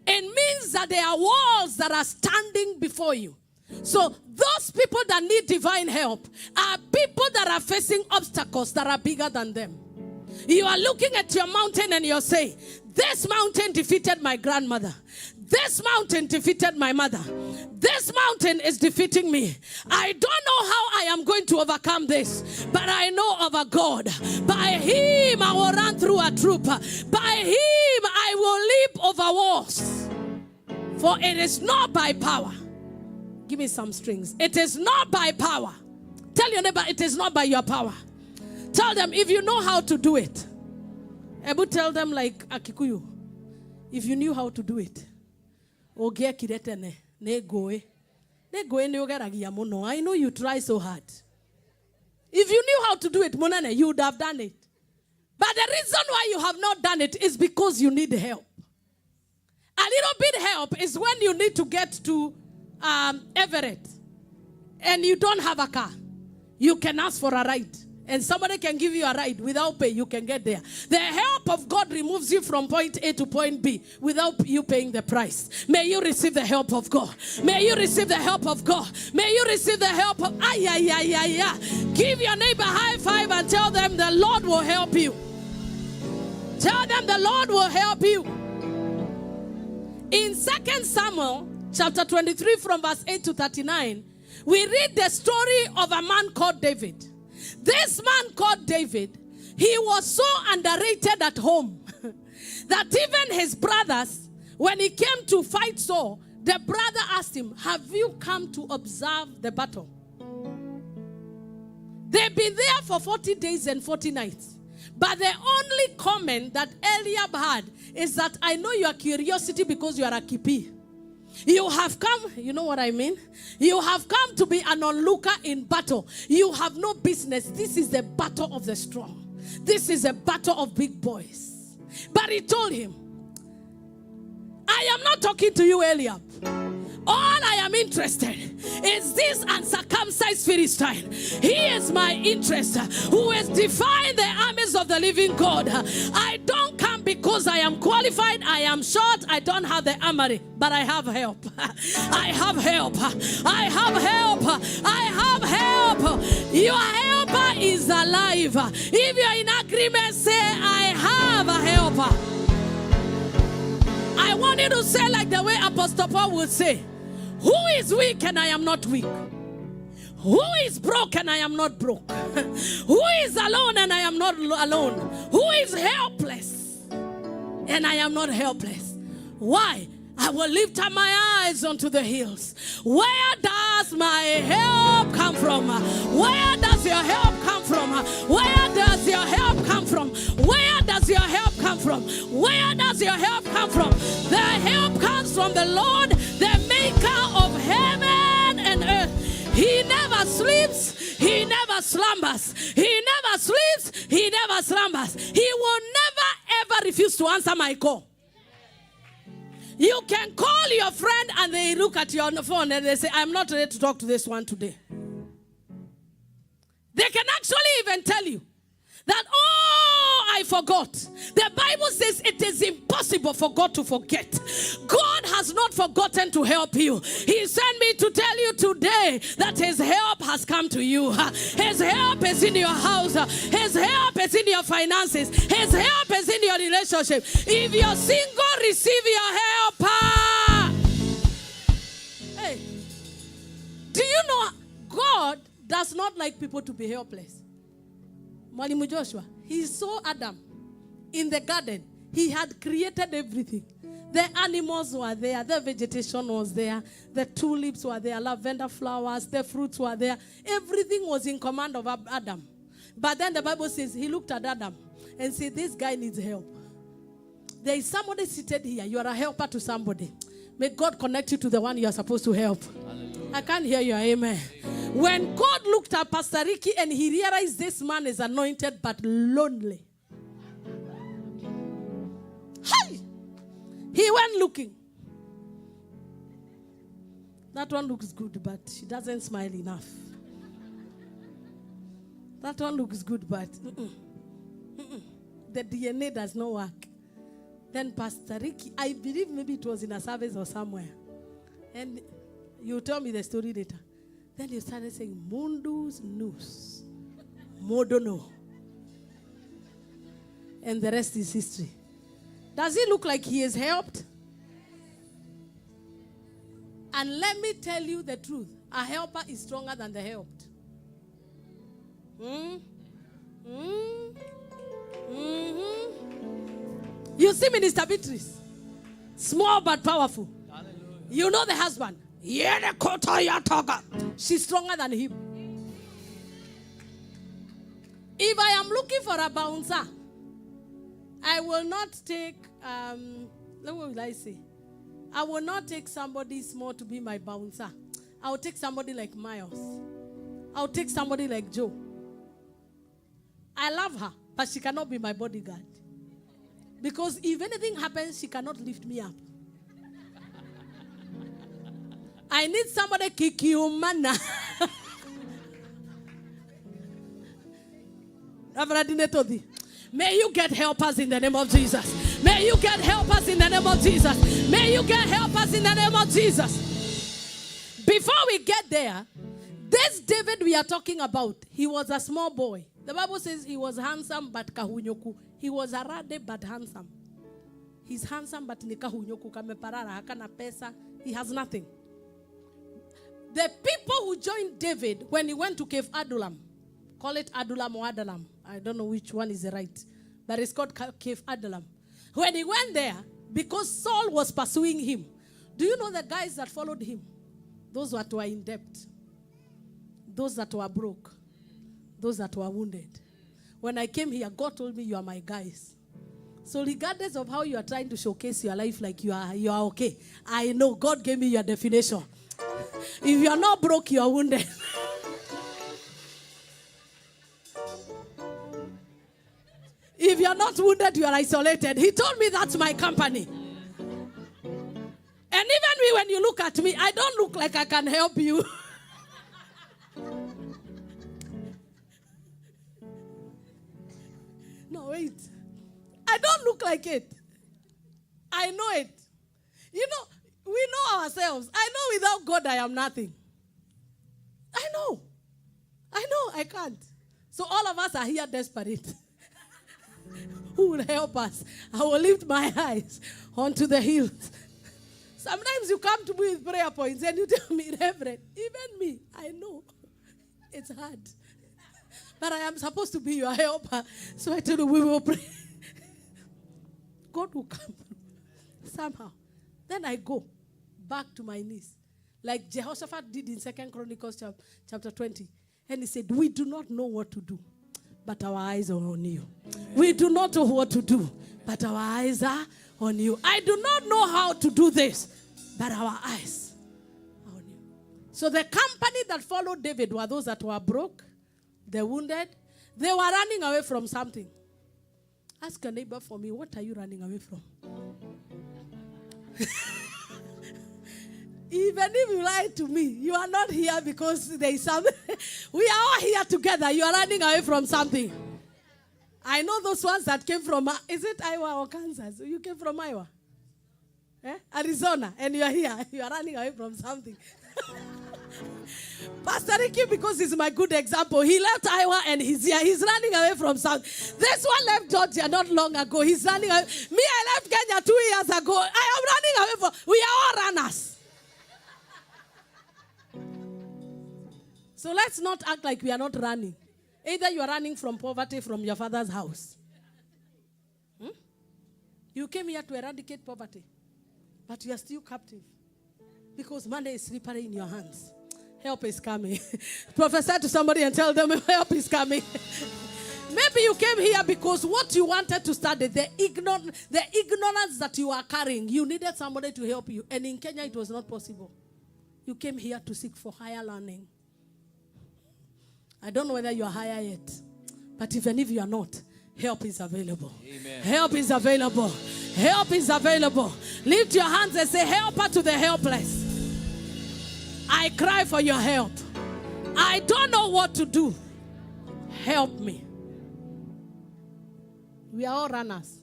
It means that there are walls that are standing before you. So those people that need divine help are people that are facing obstacles that are bigger than them. You are looking at your mountain and you're saying, this mountain defeated my grandmother. This mountain defeated my mother. This mountain is defeating me. I don't know how I am going to overcome this, but I know of a God. By him I will run through a troop. By him I will leap over walls. For it is not by power. Give me some strings. It is not by power. Tell your neighbor, it is not by your power. Tell them, if you know how to do it. Ebu tell them like a Kikuyu. If you knew how to do it. I know you try so hard. If you knew how to do it, Monane, you would have done it. But the reason why you have not done it is because you need help. A little bit help is when you need to get to Everett and you don't have a car. You can ask for a ride. And somebody can give you a ride without pay. You can get there. The help of God removes you from point A to point B without you paying the price. May you receive the help of God. May you receive the help of God. May you receive the help of... Give your neighbor a high five and tell them the Lord will help you. Tell them the Lord will help you. In 2 Samuel chapter 23 from verse 8 to 39, we read the story of a man called David. This man called David, he was so underrated at home that even his brothers, when he came to fight Saul, the brother asked him, have you come to observe the battle? They've been there for 40 days and 40 nights. But the only comment that Eliab had is that I know your curiosity because you are a kipi. You have come, you know what I mean? You have come to be an onlooker in battle. You have no business. This is the battle of the strong. This is a battle of big boys. But he told him, I am not talking to you, Eliab. All I am interested is this uncircumcised Philistine. He is my interest, who has defied the armies of the living God. I don't come because I am qualified. I am short. I don't have the armory, but I have help. I have help. I have help. I have help. Your helper is alive. If you are in agreement, say, I have a helper. I want you to say like the way Apostle Paul would say, who is weak and I am not weak? Who is broke and I am not broke? Who is alone and I am not alone? Who is helpless and I am not helpless? Why? I will lift up my eyes unto the hills. Where does my help come from? Where does your help come from? Where does your help come from? Where does your help come from? Where does your help come from? The help comes from the Lord, the maker of heaven and earth. He never sleeps. He never slumbers. He never sleeps. He never slumbers. He will never ever refuse to answer my call. You can call your friend and they look at you on the phone and they say, I'm not ready to talk to this one today. They can actually even tell you that, oh, I forgot. The Bible says it is impossible for God to forget. God has not forgotten to help you. He sent me to tell you today that his help has come to you. His help is in your house. His help is in your finances. His help is in your relationship. If you're single, receive your helper. Hey, do you know God does not like people to be helpless? Mwalimu Joshua, he saw Adam in the garden. He had created everything. The animals were there. The vegetation was there. The tulips were there. Lavender flowers. The fruits were there. Everything was in command of Adam. But then the Bible says he looked at Adam and said, this guy needs help. There is somebody seated here. You are a helper to somebody. May God connect you to the one you are supposed to help. Hallelujah. I can't hear you. Amen. When God looked at Pastor Ricky and he realized this man is anointed but lonely. Hey! He went looking. That one looks good, but she doesn't smile enough. That one looks good, but the DNA does not work. Then Pastor Ricky, I believe maybe it was in a service or somewhere. And you tell me the story later. Then you started saying, Mundus Nus. Modono. And the rest is history. Does it look like he is helped? And let me tell you the truth. A helper is stronger than the helped. You see Minister Beatrice. Small but powerful. Hallelujah. You know the husband. She's stronger than him. If I am looking for a bouncer, I will not take, what will I say? I will not take somebody small to be my bouncer. I will take somebody like Miles. I will take somebody like Joe. I love her, but she cannot be my bodyguard. Because if anything happens, she cannot lift me up. I need somebody 𝐒𝐄𝐑. May you get helpers in the name of Jesus. May you get helpers in the name of Jesus. May you get helpers in the name of Jesus. Before we get there, this David we are talking about, he was a small boy. The Bible says he was handsome but kahunyoku. He was arade but handsome. He's handsome but ni kahunyoku kameparara hakana pesa. He has nothing. The people who joined David when he went to Cave Adullam, call it Adullam or Adullam. I don't know which one is right. But it's called Cave Adullam. When he went there, because Saul was pursuing him, do you know the guys that followed him? Those that were in debt. Those that were broke. Those that were wounded. When I came here, God told me you are my guys. So regardless of how you are trying to showcase your life like you are okay, I know God gave me your definition. If you are not broke, you are wounded. If you are not wounded, you are isolated. He told me that's my company. And even me, when you look at me, I don't look like I can help you. No, wait. I don't look like it. I know it. You know, we know ourselves. I know without God I am nothing. I know I can't. So all of us are here desperate. Who will help us? I will lift my eyes onto the hills. Sometimes you come to me with prayer points and you tell me, Reverend, even me, I know it's hard. But I am supposed to be your helper. So I tell you, we will pray. God will come somehow. Then I go back to my knees. Like Jehoshaphat did in 2 Chronicles chapter 20. And he said, we do not know what to do, but our eyes are on you. We do not know what to do, but our eyes are on you. I do not know how to do this, but our eyes are on you. So the company that followed David were those that were broke, the wounded. They were running away from something. Ask a neighbor for me, what are you running away from? Even if you lie to me, you are not here because there is something. We are all here together. You are running away from something. I know those ones that came from, is it Iowa or Kansas? You came from Iowa? Arizona. And you are here. You are running away from something. Pastor Ricky, because he's my good example, he left Iowa and he's here. He's running away from something. This one left Georgia not long ago. He's running away. Me, I left Kenya 2 years ago. I am running away from. We are all runners. So let's not act like we are not running. Either you are running from poverty from your father's house. You came here to eradicate poverty, but you are still captive because money is slippery in your hands. Help is coming. Prophesy to somebody and tell them help is coming. Maybe you came here because what you wanted to study, the ignorance that you are carrying, you needed somebody to help you. And in Kenya, it was not possible. You came here to seek for higher learning. I don't know whether you are higher yet. But even if you are not, help is available. Amen. Help is available. Help is available. Lift your hands and say, helper to the helpless. I cry for your help. I don't know what to do. Help me. We are all runners.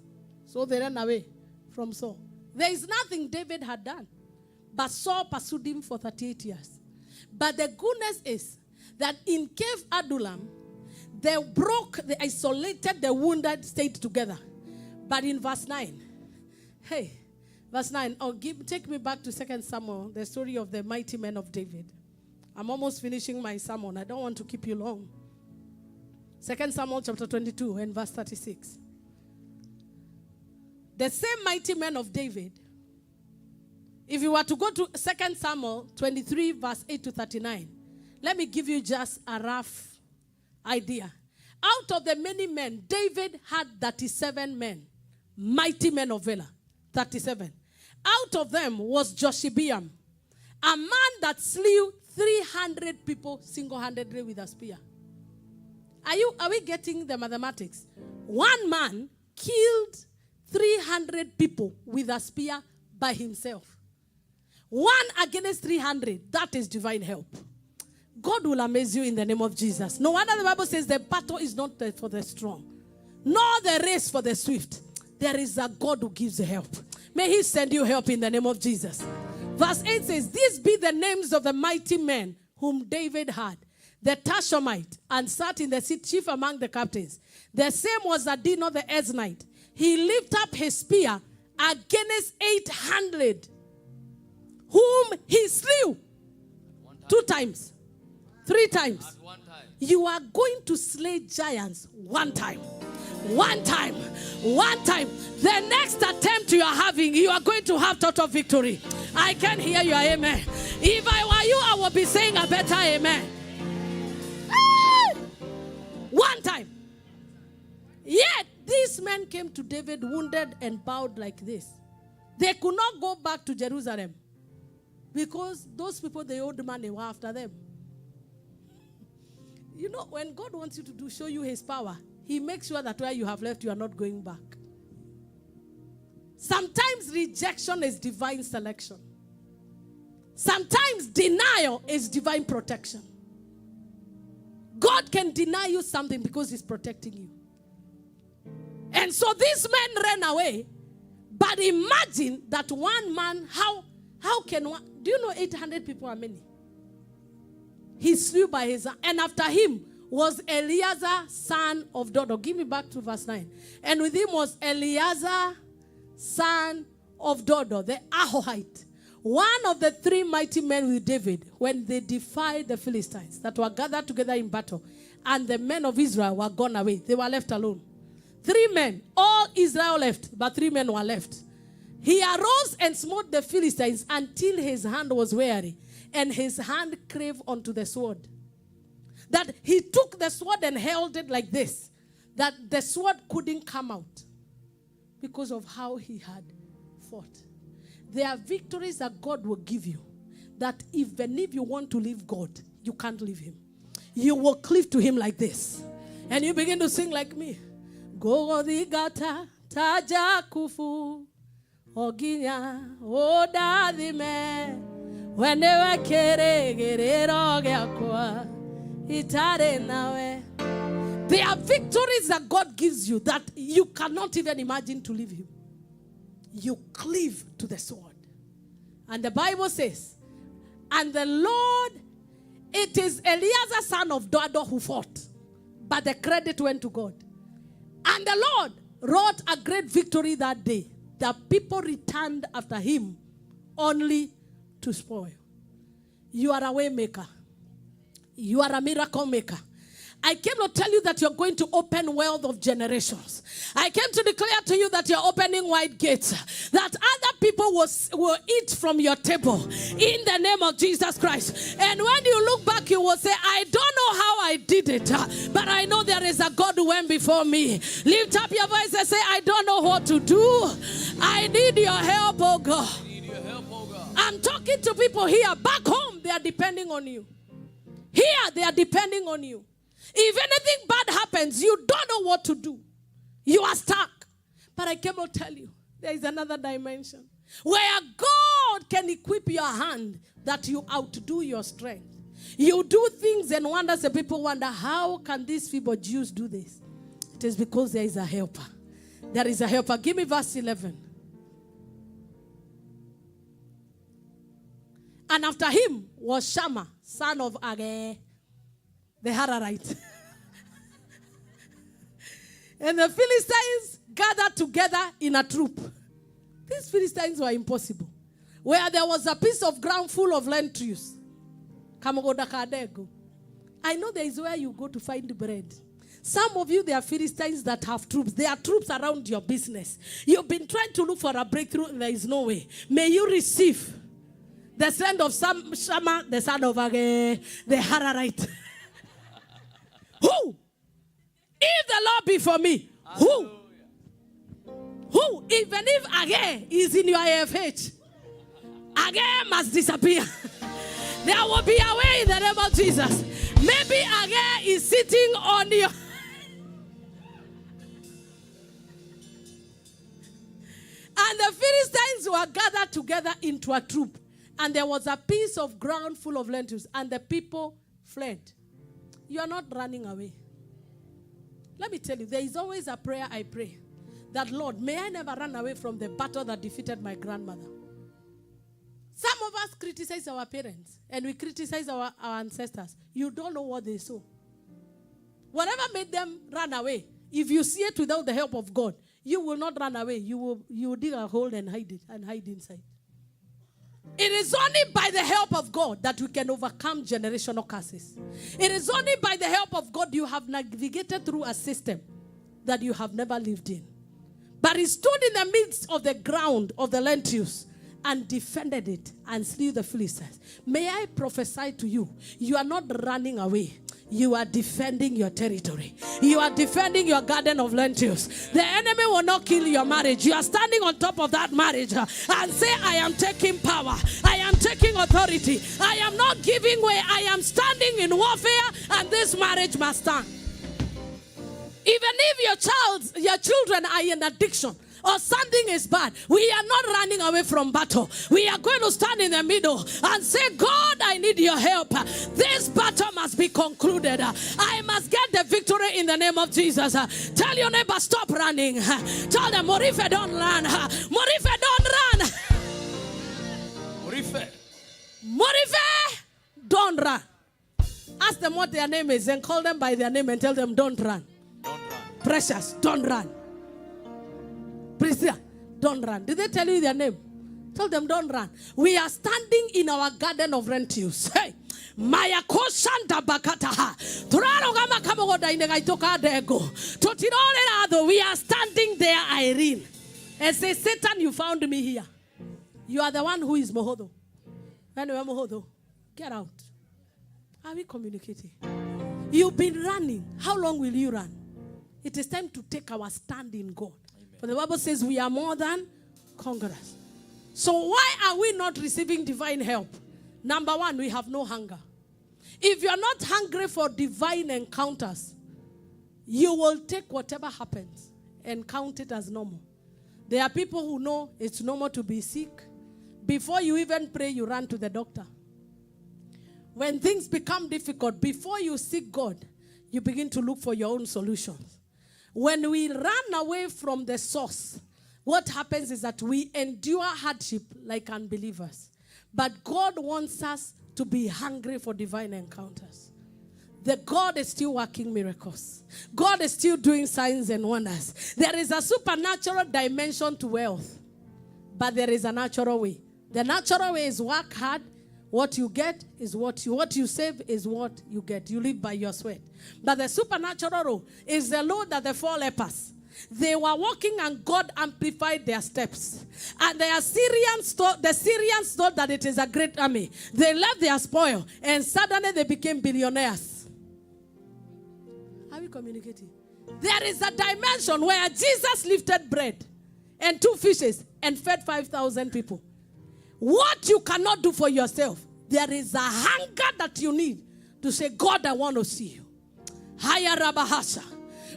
So they ran away from Saul. There is nothing David had done. But Saul pursued him for 38 years. But the goodness is that in Cave Adullam, they broke, they isolated, the wounded stayed together. But in verse 9, verse 9, take me back to 2 Samuel, the story of the mighty men of David. I'm almost finishing my sermon. I don't want to keep you long. 2 Samuel chapter 22 and verse 36. The same mighty men of David, if you were to go to 2 Samuel 23 verse 8 to 39, let me give you just a rough idea. Out of the many men, David had 37 men, mighty men of valor, 37. Out of them was Joshibeam, a man that slew 300 people single-handedly with a spear. Are we getting the mathematics? One man killed 300 people with a spear by himself. 1 against 300, that is divine help. God will amaze you in the name of Jesus. No wonder the Bible says the battle is not for the strong, nor the race for the swift. There is a God who gives help. May he send you help in the name of Jesus. Verse 8 says, these be the names of the mighty men whom David had. The Tashomite, and sat in the seat chief among the captains. The same was Adino the Eznite. He lifted up his spear against 800, whom he slew 2 times. 3 times. At one time. You are going to slay giants 1 time. 1 time. 1 time. The next attempt you are having, you are going to have total victory. I can hear your amen. If I were you, I would be saying a better amen. 1 time. Yet these men came to David wounded and bowed like this. They could not go back to Jerusalem because those people they owed money were after them. You know, when God wants you to show you his power, he makes sure that where you have left, you are not going back. Sometimes rejection is divine selection. Sometimes denial is divine protection. God can deny you something because he's protecting you. And so these men ran away. But imagine that one man, how can one, do you know 800 people are many? He slew by his, and after him was Eleazar, son of Dodo. Give me back to verse 9. And with him was Eleazar, son of Dodo, the Ahohite. One of the 3 mighty men with David when they defied the Philistines that were gathered together in battle. And the men of Israel were gone away. They were left alone. 3 men. All Israel left, but 3 men were left. He arose and smote the Philistines until his hand was weary, and his hand clave unto the sword. That he took the sword and held it like this, that the sword couldn't come out because of how he had fought. There are victories that God will give you, that even if you want to leave God, you can't leave him. You will cleave to him like this. And you begin to sing like me. Godigata taja kufu oginya odadime whenever kere gerero gyakwa itare nawe. There are victories that God gives you that you cannot even imagine to leave him. You cleave to the sword. And the Bible says, and the Lord, it is Eleazar son of Dodo who fought, but the credit went to God. And the Lord wrought a great victory that day. The people returned after him only to spoil. You are a way maker. You are a miracle maker. I came to tell you that you're going to open wealth of generations. I came to declare to you that you're opening wide gates, that other people will eat from your table in the name of Jesus Christ. And when you look back, you will say, I don't know how I did it, but I know there is a God who went before me. Lift up your voice and say, I don't know what to do. I need your help, oh God. I'm talking to people here. Back home, they are depending on you. Here, they are depending on you. If anything bad happens, you don't know what to do. You are stuck. But I came to tell you, there is another dimension where God can equip your hand that you outdo your strength. You do things and wonders, and people wonder, how can these feeble Jews do this? It is because there is a helper. There is a helper. Give me verse 11. And after him was Shammah, son of Agee, the Hararite. And the Philistines gathered together in a troop. These Philistines were impossible. Where there was a piece of ground full of lentils. I know there is where you go to find bread. Some of you, there are Philistines that have troops. There are troops around your business. You've been trying to look for a breakthrough and there is no way. May you receive the son of Shammah, the son of Agee, the Hararite. Who? If the Lord be for me, who? Who? Even if Agee is in your AFH, Agee must disappear. There will be a way in the name of Jesus. Maybe Agee is sitting on your... And the Philistines were gathered together into a troop. And there was a piece of ground full of lentils. And the people fled. You are not running away. Let me tell you, there is always a prayer I pray. That, Lord, may I never run away from the battle that defeated my grandmother. Some of us criticize our parents. And we criticize our ancestors. You don't know what they saw. Whatever made them run away, if you see it without the help of God, you will not run away. You will dig a hole and hide it and hide inside. It is only by the help of God that we can overcome generational curses. It is only by the help of God you have navigated through a system that you have never lived in. But he stood in the midst of the ground of the lentils and defended it and slew the Philistines. May I prophesy to you, you are not running away. You are defending your territory. You are defending your garden of lentils. The enemy will not kill your marriage. You are standing on top of that marriage and say, I am taking power. I am taking authority. I am not giving way. I am standing in warfare and this marriage must stand. Even if your children are in addiction, or something is bad, we are not running away from battle. We are going to stand in the middle and say, God, I need your help. This battle must be concluded. I must get the victory in the name of Jesus. Tell your neighbor, stop running. Tell them, Morife, don't run. Morife, don't run. Morife, don't run. Ask them what their name is and call them by their name and tell them, don't run. Don't run. Precious, don't run. Priscilla, don't run. Did they tell you their name? Tell them, don't run. We are standing in our garden of lentils. Hey. Maya koshanda bakataha. Turarogama kamogoda inega itoka dego. Totirole rado. We are standing there, Irene. and say, Satan, you found me here. You are the one who is Mohodo. Anyway, Mohodo, get out. Are we communicating? You've been running. How long will you run? It is time to take our stand in God. Amen. For the Bible says we are more than conquerors. So why are we not receiving divine help? Number one, we have no hunger. If you are not hungry for divine encounters, you will take whatever happens and count it as normal. There are people who know it's normal to be sick. Before you even pray, you run to the doctor. When things become difficult, before you seek God, you begin to look for your own solutions. When we run away from the source, what happens is that we endure hardship like unbelievers. But God wants us to be hungry for divine encounters. The God is still working miracles. God is still doing signs and wonders. There is a supernatural dimension to wealth, but there is a natural way. The natural way is work hard. What you get is what you save is what you get. You live by your sweat. But the supernatural role is the Lord that the 4 lepers. They were walking and God amplified their steps. And the Syrians thought that it is a great army. They left their spoil and suddenly they became billionaires. Are we communicating? There is a dimension where Jesus lifted bread and 2 fishes and fed 5,000 people. What you cannot do for yourself, there is a hunger that you need to say, God, I want to see you. Haya Rabahasha.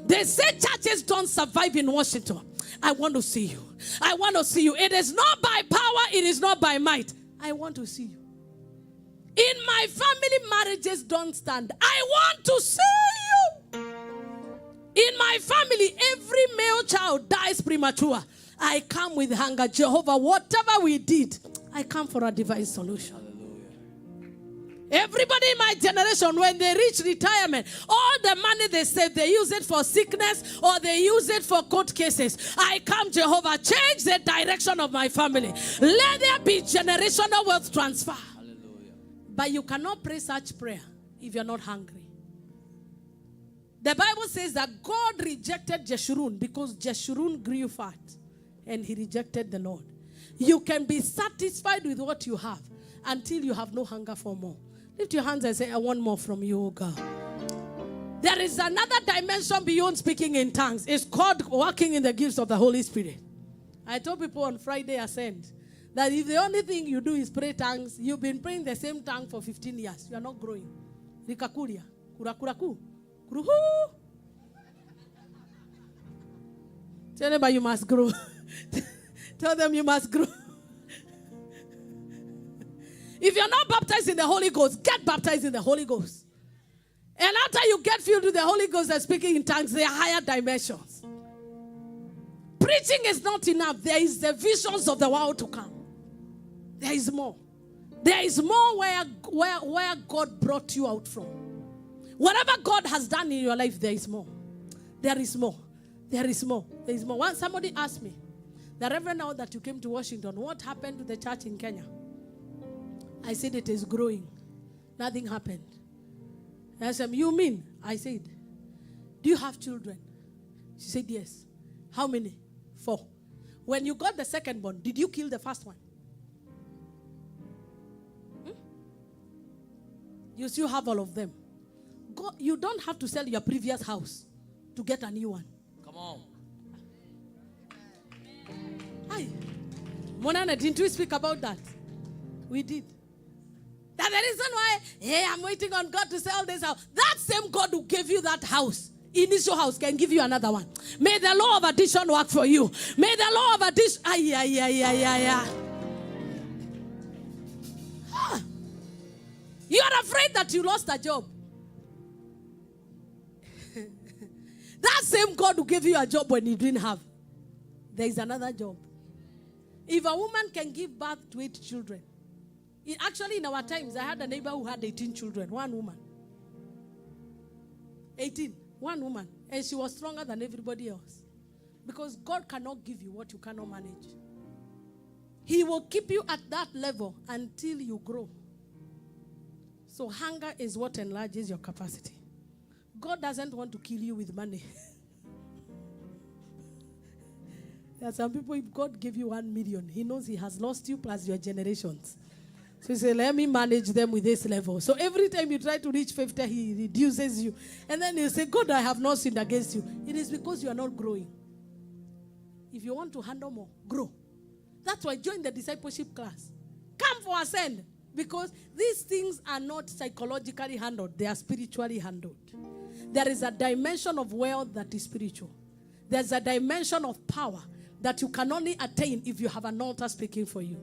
They say churches don't survive in Washington. I want to see you. I want to see you. It is not by power. It is not by might. I want to see you. In my family, marriages don't stand. I want to see you. In my family, every male child dies premature. I come with hunger. Jehovah, whatever we did, I come for a divine solution. Everybody in my generation, when they reach retirement, all the money they save, they use it for sickness or they use it for court cases. I come, Jehovah, change the direction of my family. Let there be generational wealth transfer. Hallelujah. But you cannot pray such prayer if you're not hungry. The Bible says that God rejected Jeshurun because Jeshurun grew fat and he rejected the Lord. You can be satisfied with what you have until you have no hunger for more. Lift your hands and say, I want more from you, oh God. There is another dimension beyond speaking in tongues. It's called walking in the gifts of the Holy Spirit. I told people on Friday Ascend that if the only thing you do is pray tongues, you've been praying the same tongue for 15 years. You are not growing. Rikakuria, kurakuraku, kuruhu. Tell them, but you must grow. Tell them you must grow. If you're not baptized in the Holy Ghost, get baptized in the Holy Ghost. And after you get filled with the Holy Ghost and speaking in tongues, there are higher dimensions. Preaching is not enough. There is the visions of the world to come. There is more. There is more where God brought you out from. Whatever God has done in your life, there is more. There is more. There is more. There is more. Once somebody asked me, the Reverend, now that you came to Washington, what happened to the church in Kenya? I said, it is growing. Nothing happened. I said, you mean? I said, do you have children? She said, yes. How many? 4. When you got the second born, did you kill the first one? You still have all of them. You don't have to sell your previous house to get a new one. Come on. Hi. Monana, didn't we speak about that? We did. That's the reason why, hey, I'm waiting on God to sell this house. That same God who gave you that house, initial house, can give you another one. May the law of addition work for you. May the law of addition. You are afraid that you lost a job. That same God who gave you a job when you didn't have, there is another job. If a woman can give birth to 8 children, actually in our times, I had a neighbor who had 18 children, one woman. 18, one woman. And she was stronger than everybody else. Because God cannot give you what you cannot manage. He will keep you at that level until you grow. So hunger is what enlarges your capacity. God doesn't want to kill you with money. There are some people, if God gave you 1 million, he knows he has lost you plus your generations. So he said, let me manage them with this level. So every time you try to reach 50, he reduces you. And then you say, God, I have not sinned against you. It is because you are not growing. If you want to handle more, grow. That's why join the discipleship class. Come for ascend. Because these things are not psychologically handled. They are spiritually handled. There is a dimension of wealth that is spiritual. There's a dimension of power that you can only attain if you have an altar speaking for you.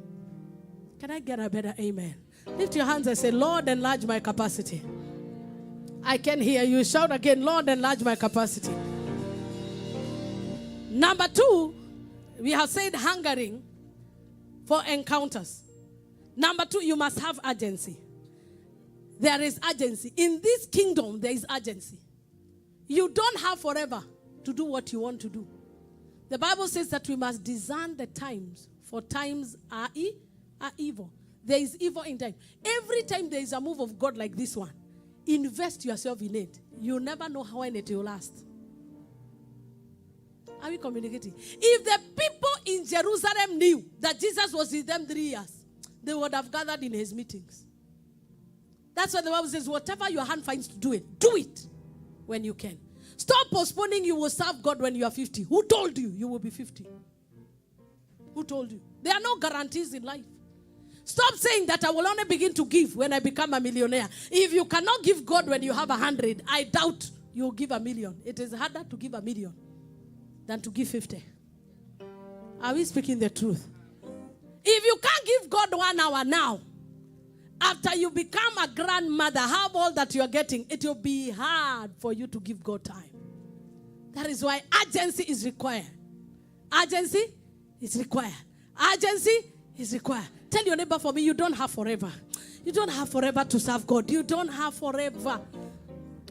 Can I get a better amen? Lift your hands and say, Lord, enlarge my capacity. I can hear you. Shout again, Lord, enlarge my capacity. Number 2, we have said hungering for encounters. Number 2, you must have urgency. There is urgency. In this kingdom, there is urgency. You don't have forever to do what you want to do. The Bible says that we must discern the times, for times are evil. There is evil in time. Every time there is a move of God like this one, invest yourself in it. You'll never know how long it will last. Are we communicating? If the people in Jerusalem knew that Jesus was with them 3 years, they would have gathered in his meetings. That's why the Bible says, whatever your hand finds to do it when you can. Stop postponing you will serve God when you are 50. Who told you you will be 50? Who told you? There are no guarantees in life. Stop saying that I will only begin to give when I become a millionaire. If you cannot give God when you have 100, I doubt you'll give 1 million. It is harder to give 1 million than to give 50. Are we speaking the truth? If you can't give God 1 hour now, after you become a grandmother, have all that you are getting, it will be hard for you to give God time. That is why urgency is required. Urgency is required. Urgency is required. Tell your neighbor, for me, you don't have forever. You don't have forever to serve God. You don't have forever.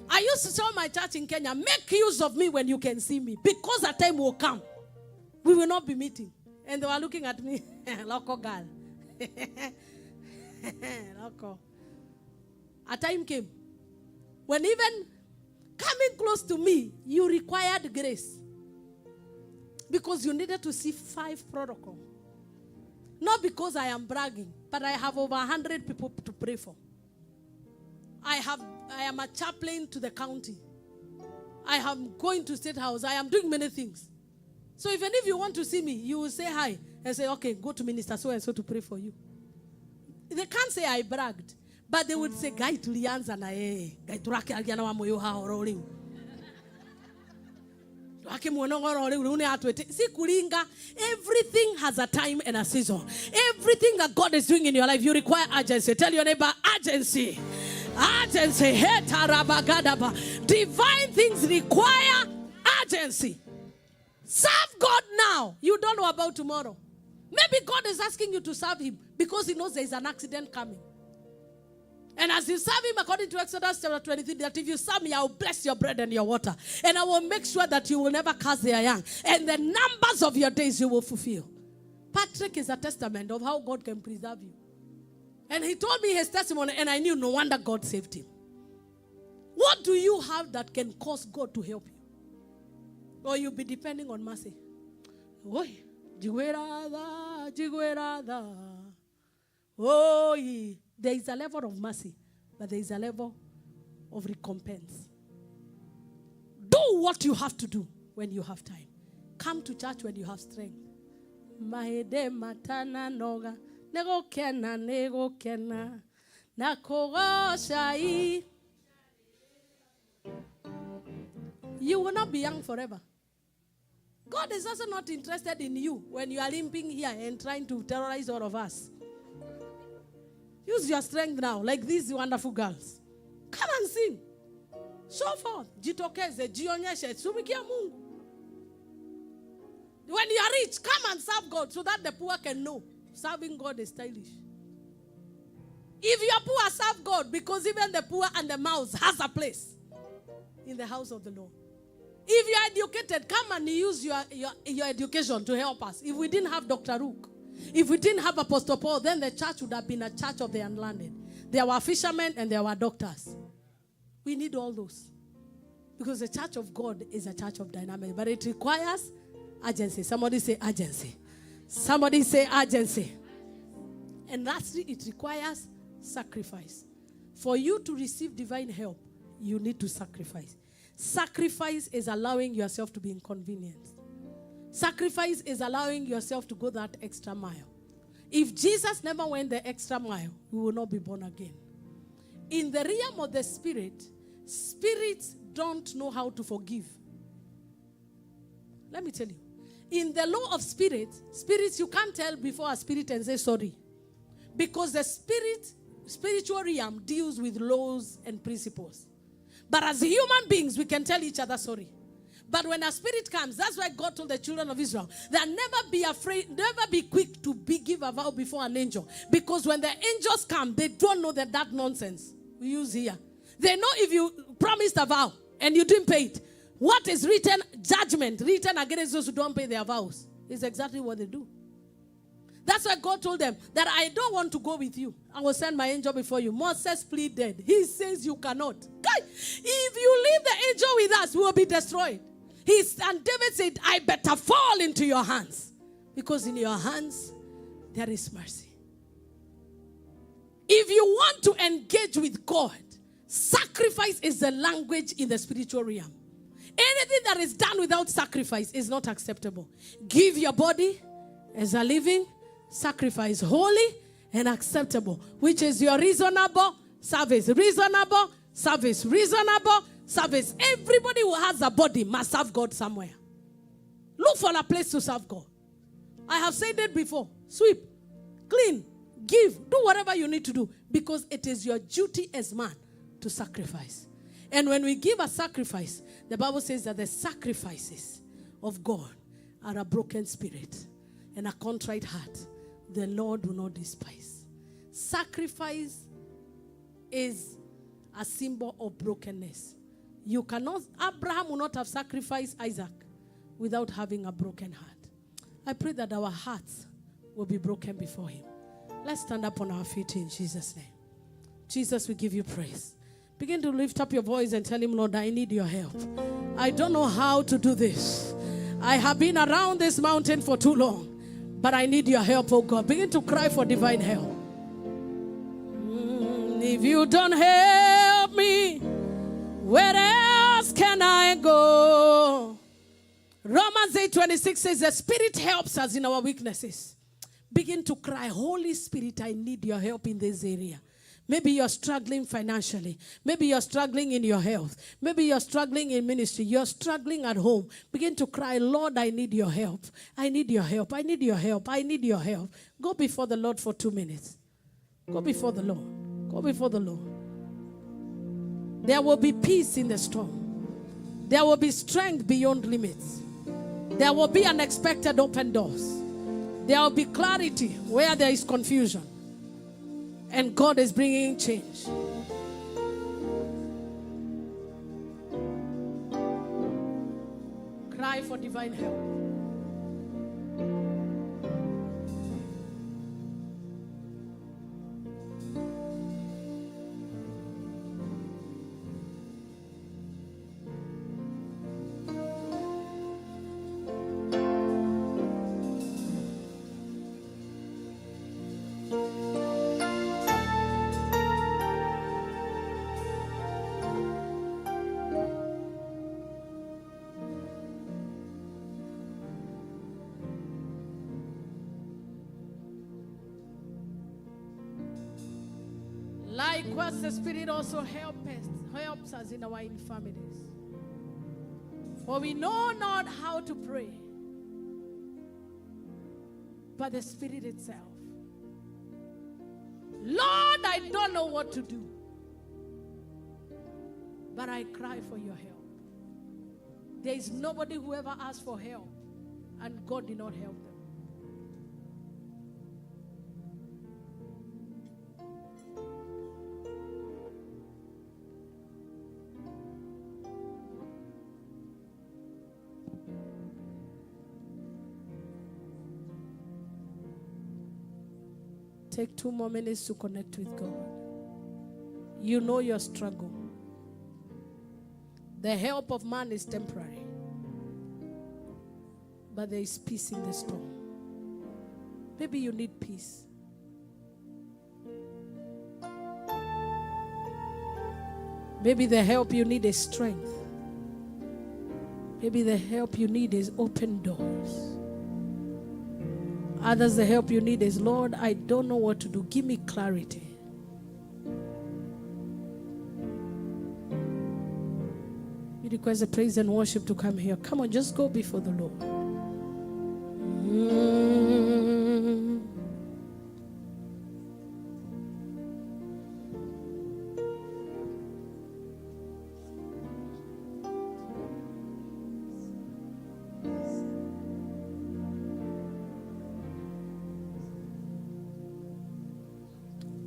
I used to tell my church in Kenya, make use of me when you can see me, because a time will come. We will not be meeting. And they were looking at me, local girl. Local. A time came when even coming close to me, you required grace. Because you needed to see 5 protocols. Not because I am bragging, but I have over 100 people to pray for. I am a chaplain to the county. I am going to State House. I am doing many things. So even if you want to see me, you will say hi and say, okay, go to Minister so and so to pray for you. They can't say I bragged, but they would say, Gai tulianza na yeye. Gai turake aliana wa moyo hao rolling. Everything has a time and a season. Everything that God is doing in your life, you require urgency. Tell your neighbor, urgency. Urgency. Divine things require urgency. Serve God now. You don't know about tomorrow. Maybe God is asking you to serve him because he knows there is an accident coming. And as you serve him, according to Exodus chapter 23, that if you serve me, I will bless your bread and your water. And I will make sure that you will never cast their young. And the numbers of your days you will fulfill. Patrick is a testament of how God can preserve you. And he told me his testimony, and I knew no wonder God saved him. What do you have that can cause God to help you? Or you'll be depending on mercy. Oh, there is a level of mercy, but there is a level of recompense. Do what you have to do when you have time. Come to church when you have strength. Mahede matana noga nego kena nakogoshai. You will not be young forever. God is also not interested in you when you are limping here and trying to terrorize all of us. Use your strength now, like these wonderful girls. Come and sing. Show forth. Jitokeze, jionyeshe, tumikia Mungu. When you are rich, come and serve God so that the poor can know serving God is stylish. If you are poor, serve God, because even the poor and the mouse has a place in the house of the Lord. If you are educated, come and use your education to help us. If we didn't have Dr. Rook, if we didn't have Apostle Paul, then the church would have been a church of the unlearned. There were fishermen and there were doctors. We need all those. Because the church of God is a church of dynamics. But it requires Urgency. Somebody say urgency. Somebody say urgency. And lastly, it requires sacrifice. For you to receive divine help, you need to sacrifice. Sacrifice is allowing yourself to be inconvenienced. Sacrifice is allowing yourself to go that extra mile. If Jesus never went the extra mile, we will not be born again. In the realm of the spirit, spirits don't know how to forgive. Let me tell you. In the law of spirits, you can't tell before a spirit and say sorry. Because the spiritual realm deals with laws and principles. But as human beings, we can tell each other sorry. But when a spirit comes, that's why God told the children of Israel that never be afraid, never be quick to give a vow before an angel. Because when the angels come, they don't know that nonsense we use here. They know if you promised a vow and you didn't pay it, what is written, judgment written against those who don't pay their vows, is exactly what they do. That's why God told them that I don't want to go with you. I will send my angel before you. Moses pleaded. He says you cannot. God, if you leave the angel with us, we will be destroyed. And David said, I better fall into your hands. Because in your hands, there is mercy. If you want to engage with God, sacrifice is the language in the spiritual realm. Anything that is done without sacrifice is not acceptable. Give your body as a living sacrifice, holy and acceptable, which is your reasonable service. Reasonable service. Reasonable service. Everybody who has a body must serve God somewhere. Look for a place to serve God. I have said it before. Sweep, clean, give, do whatever you need to do, because it is your duty as man to sacrifice. And when we give a sacrifice, the Bible says that the sacrifices of God are a broken spirit and a contrite heart. The Lord will not despise. Sacrifice is a symbol of brokenness. You cannot, Abraham will not have sacrificed Isaac without having a broken heart. I pray that our hearts will be broken before him. Let's stand up on our feet in Jesus' name. Jesus, we give you praise. Begin to lift up your voice and tell him, Lord, I need your help. I don't know how to do this. I have been around this mountain for too long, but I need your help, oh God. Begin to cry for divine help. If you don't help me, where else can I go? Romans 8:26 says the Spirit helps us in our weaknesses. Begin to cry, Holy Spirit, I need your help in this area. Maybe you're struggling financially. Maybe you're struggling in your health. Maybe you're struggling in ministry. You're struggling at home. Begin to cry, Lord, I need your help. I need your help. I need your help. I need your help. Go before the Lord for 2 minutes. Go before the Lord. Go before the Lord. There will be peace in the storm. There will be strength beyond limits. There will be unexpected open doors. There will be clarity where there is confusion. And God is bringing change. Cry for divine help. Likewise, the Spirit also helps us in our infirmities. For we know not how to pray, but the Spirit itself. Lord, I don't know what to do, but I cry for your help. There is nobody who ever asked for help, and God did not help them. Take 2 more minutes to connect with God. You know your struggle. The help of man is temporary. but there is peace in the storm. Maybe you need peace. Maybe the help you need is strength. Maybe the help you need is open doors. Others, the help you need is, Lord, I don't know what to do. Give me clarity. We request the praise and worship to come here. Come on, just go before the Lord.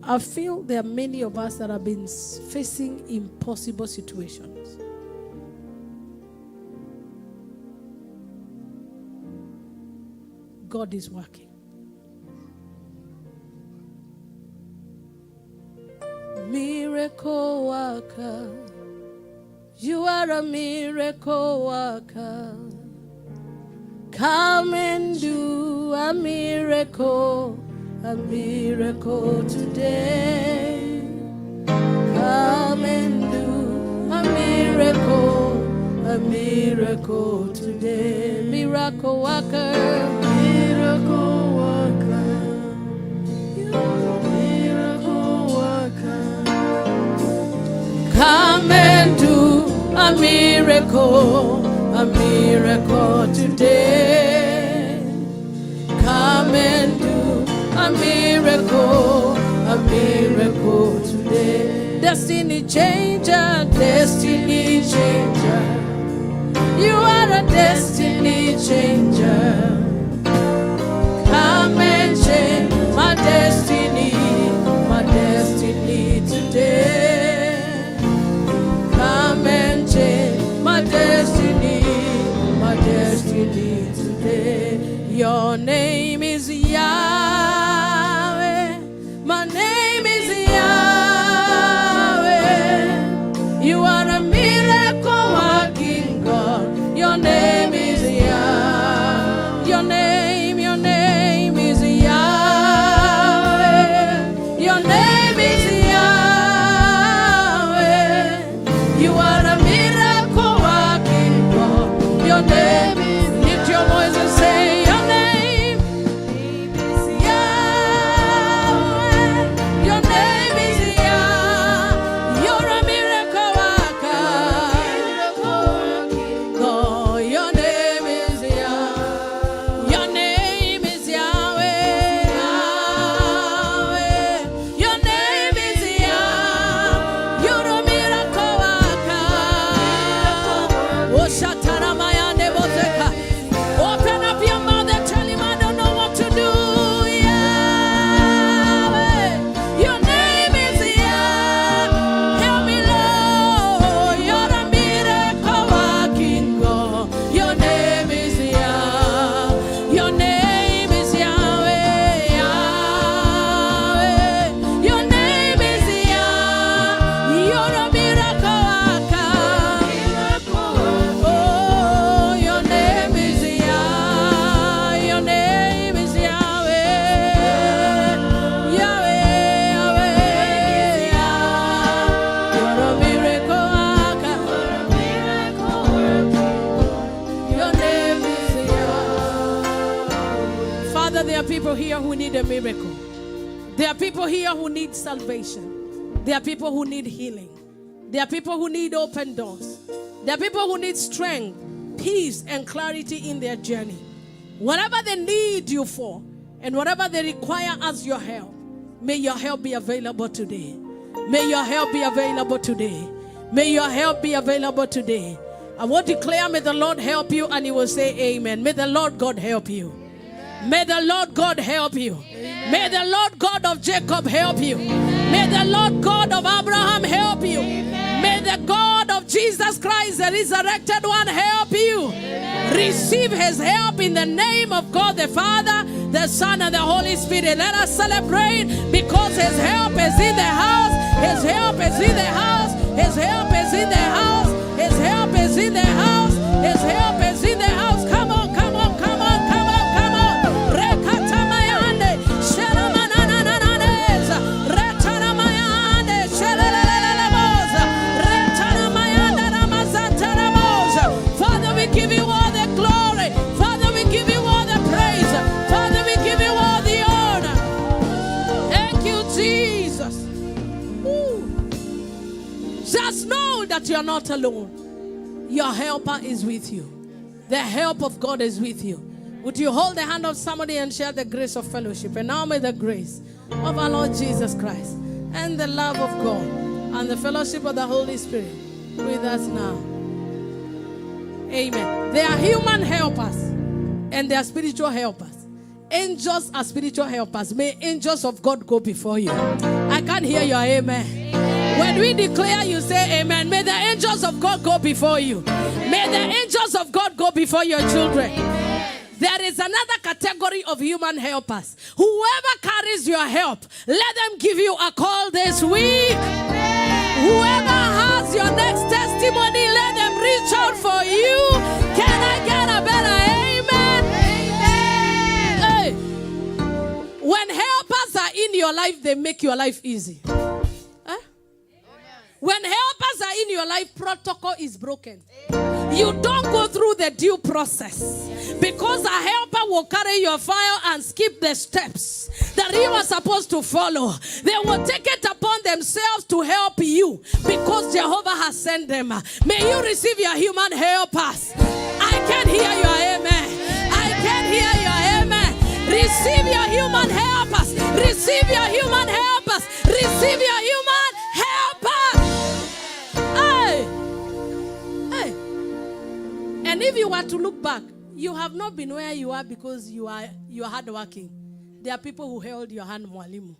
I feel there are many of us that have been facing impossible situations. God is working. Miracle worker, you are a miracle worker. Come and do a miracle today. Come and do a miracle today. Miracle worker, miracle worker, miracle worker. Come and do a miracle today. Come and do a miracle today. Destiny changer, destiny changer. You are a destiny changer. Come and change my destiny today. Come and change my destiny today. Your name is Yahweh. My name is Yahweh. You are a miracle working God. Your name is Yahweh. Your name is Yahweh. Your name is Yahweh. You are a miracle working God. Your name is, lift your voice and say, your name is Yahweh. Your name is Yahweh. You're a miracle worker. God, your name is Yahweh. Your name is Yahweh. Yahweh. Your name is Yahweh. You're a miracle worker. Oh, Shataramaya Nebozeka. Open up your mouth and tell him, I don't know what to do. Yahweh. Your name is Yahweh. Help me, Lord. You're a miracle working God. Your name is Yahweh. Your name is Yahweh. Yahweh. Your name is Yahweh. You're a miracle worker. Oh, your name is Yahweh. Your name is Yahweh. Yahweh, Yahweh, Yahweh. You're a miracle worker. Your name is Yahweh. Father, there are people here who need a miracle. There are people here who need salvation. There are people who need healing. There are people who need open doors. There are people who need strength, peace, and clarity in their journey. Whatever they need you for, and whatever they require as your help, may your help be available today. May your help be available today. May your help be available today. I want to declare, may the Lord help you, and you will say amen. May the Lord God help you. May the Lord God help you. May the Lord God of Jacob help you. May the Lord God of Abraham help you. May the God of Jesus Christ, the resurrected one, help you. Receive his help in the name of God the Father, the Son, and the Holy Spirit. Let us celebrate because his help is in the house. His help is in the house. His help is in the house. His help is in the house. His help is in the house. Come on, come on, come on. Just know that you're not alone. Your helper is with you. The help of God is with you. Would you hold the hand of somebody and share the grace of fellowship? And now may the grace of our Lord Jesus Christ and the love of God and the fellowship of the Holy Spirit with us now. Amen. They are human helpers and they are spiritual helpers. Angels are spiritual helpers. May angels of God go before you. I can't hear your amen. When we declare, you say amen. May the angels of God go before you. May the angels of God go before your children. There is another category of human helpers. Whoever carries your help, let them give you a call this week. Whoever has your next testimony, let them reach out for you. Can I get a better amen? Hey. When helpers are in your life, they make your life easy. When helpers are in your life, protocol is broken. You don't go through the due process because a helper will carry your file and skip the steps that you are supposed to follow. They will take it upon themselves to help you because Jehovah has sent them. May you receive your human helpers. I can't hear your amen. I can't hear your amen. Receive your human helpers. Receive your human helpers. Receive your human helpers. And if you were to look back, you have not been where you are because you are hardworking. There are people who held your hand, mwalimu.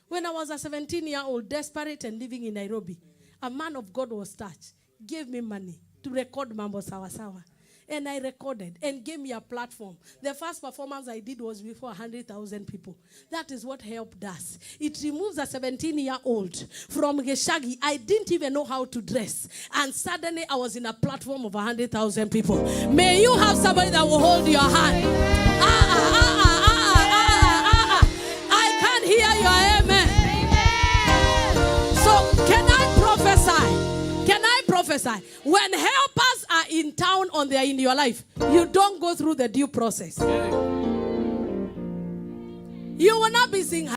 When I was a 17-year-old, desperate and living in Nairobi, a man of God was touched, gave me money to record Mambo Sawa Sawa. And I recorded and gave me a platform. The first performance I did was before 100,000 people. That is what help does. It removes a 17-year-old from Geshagi. I didn't even know how to dress. And suddenly I was in a platform of 100,000 people. May you have somebody that will hold your hand. I can't hear your amen. So can I prophesy? Can I prophesy? When helpers are in town or they are in your life, you don't go through the due process. You will not be seeing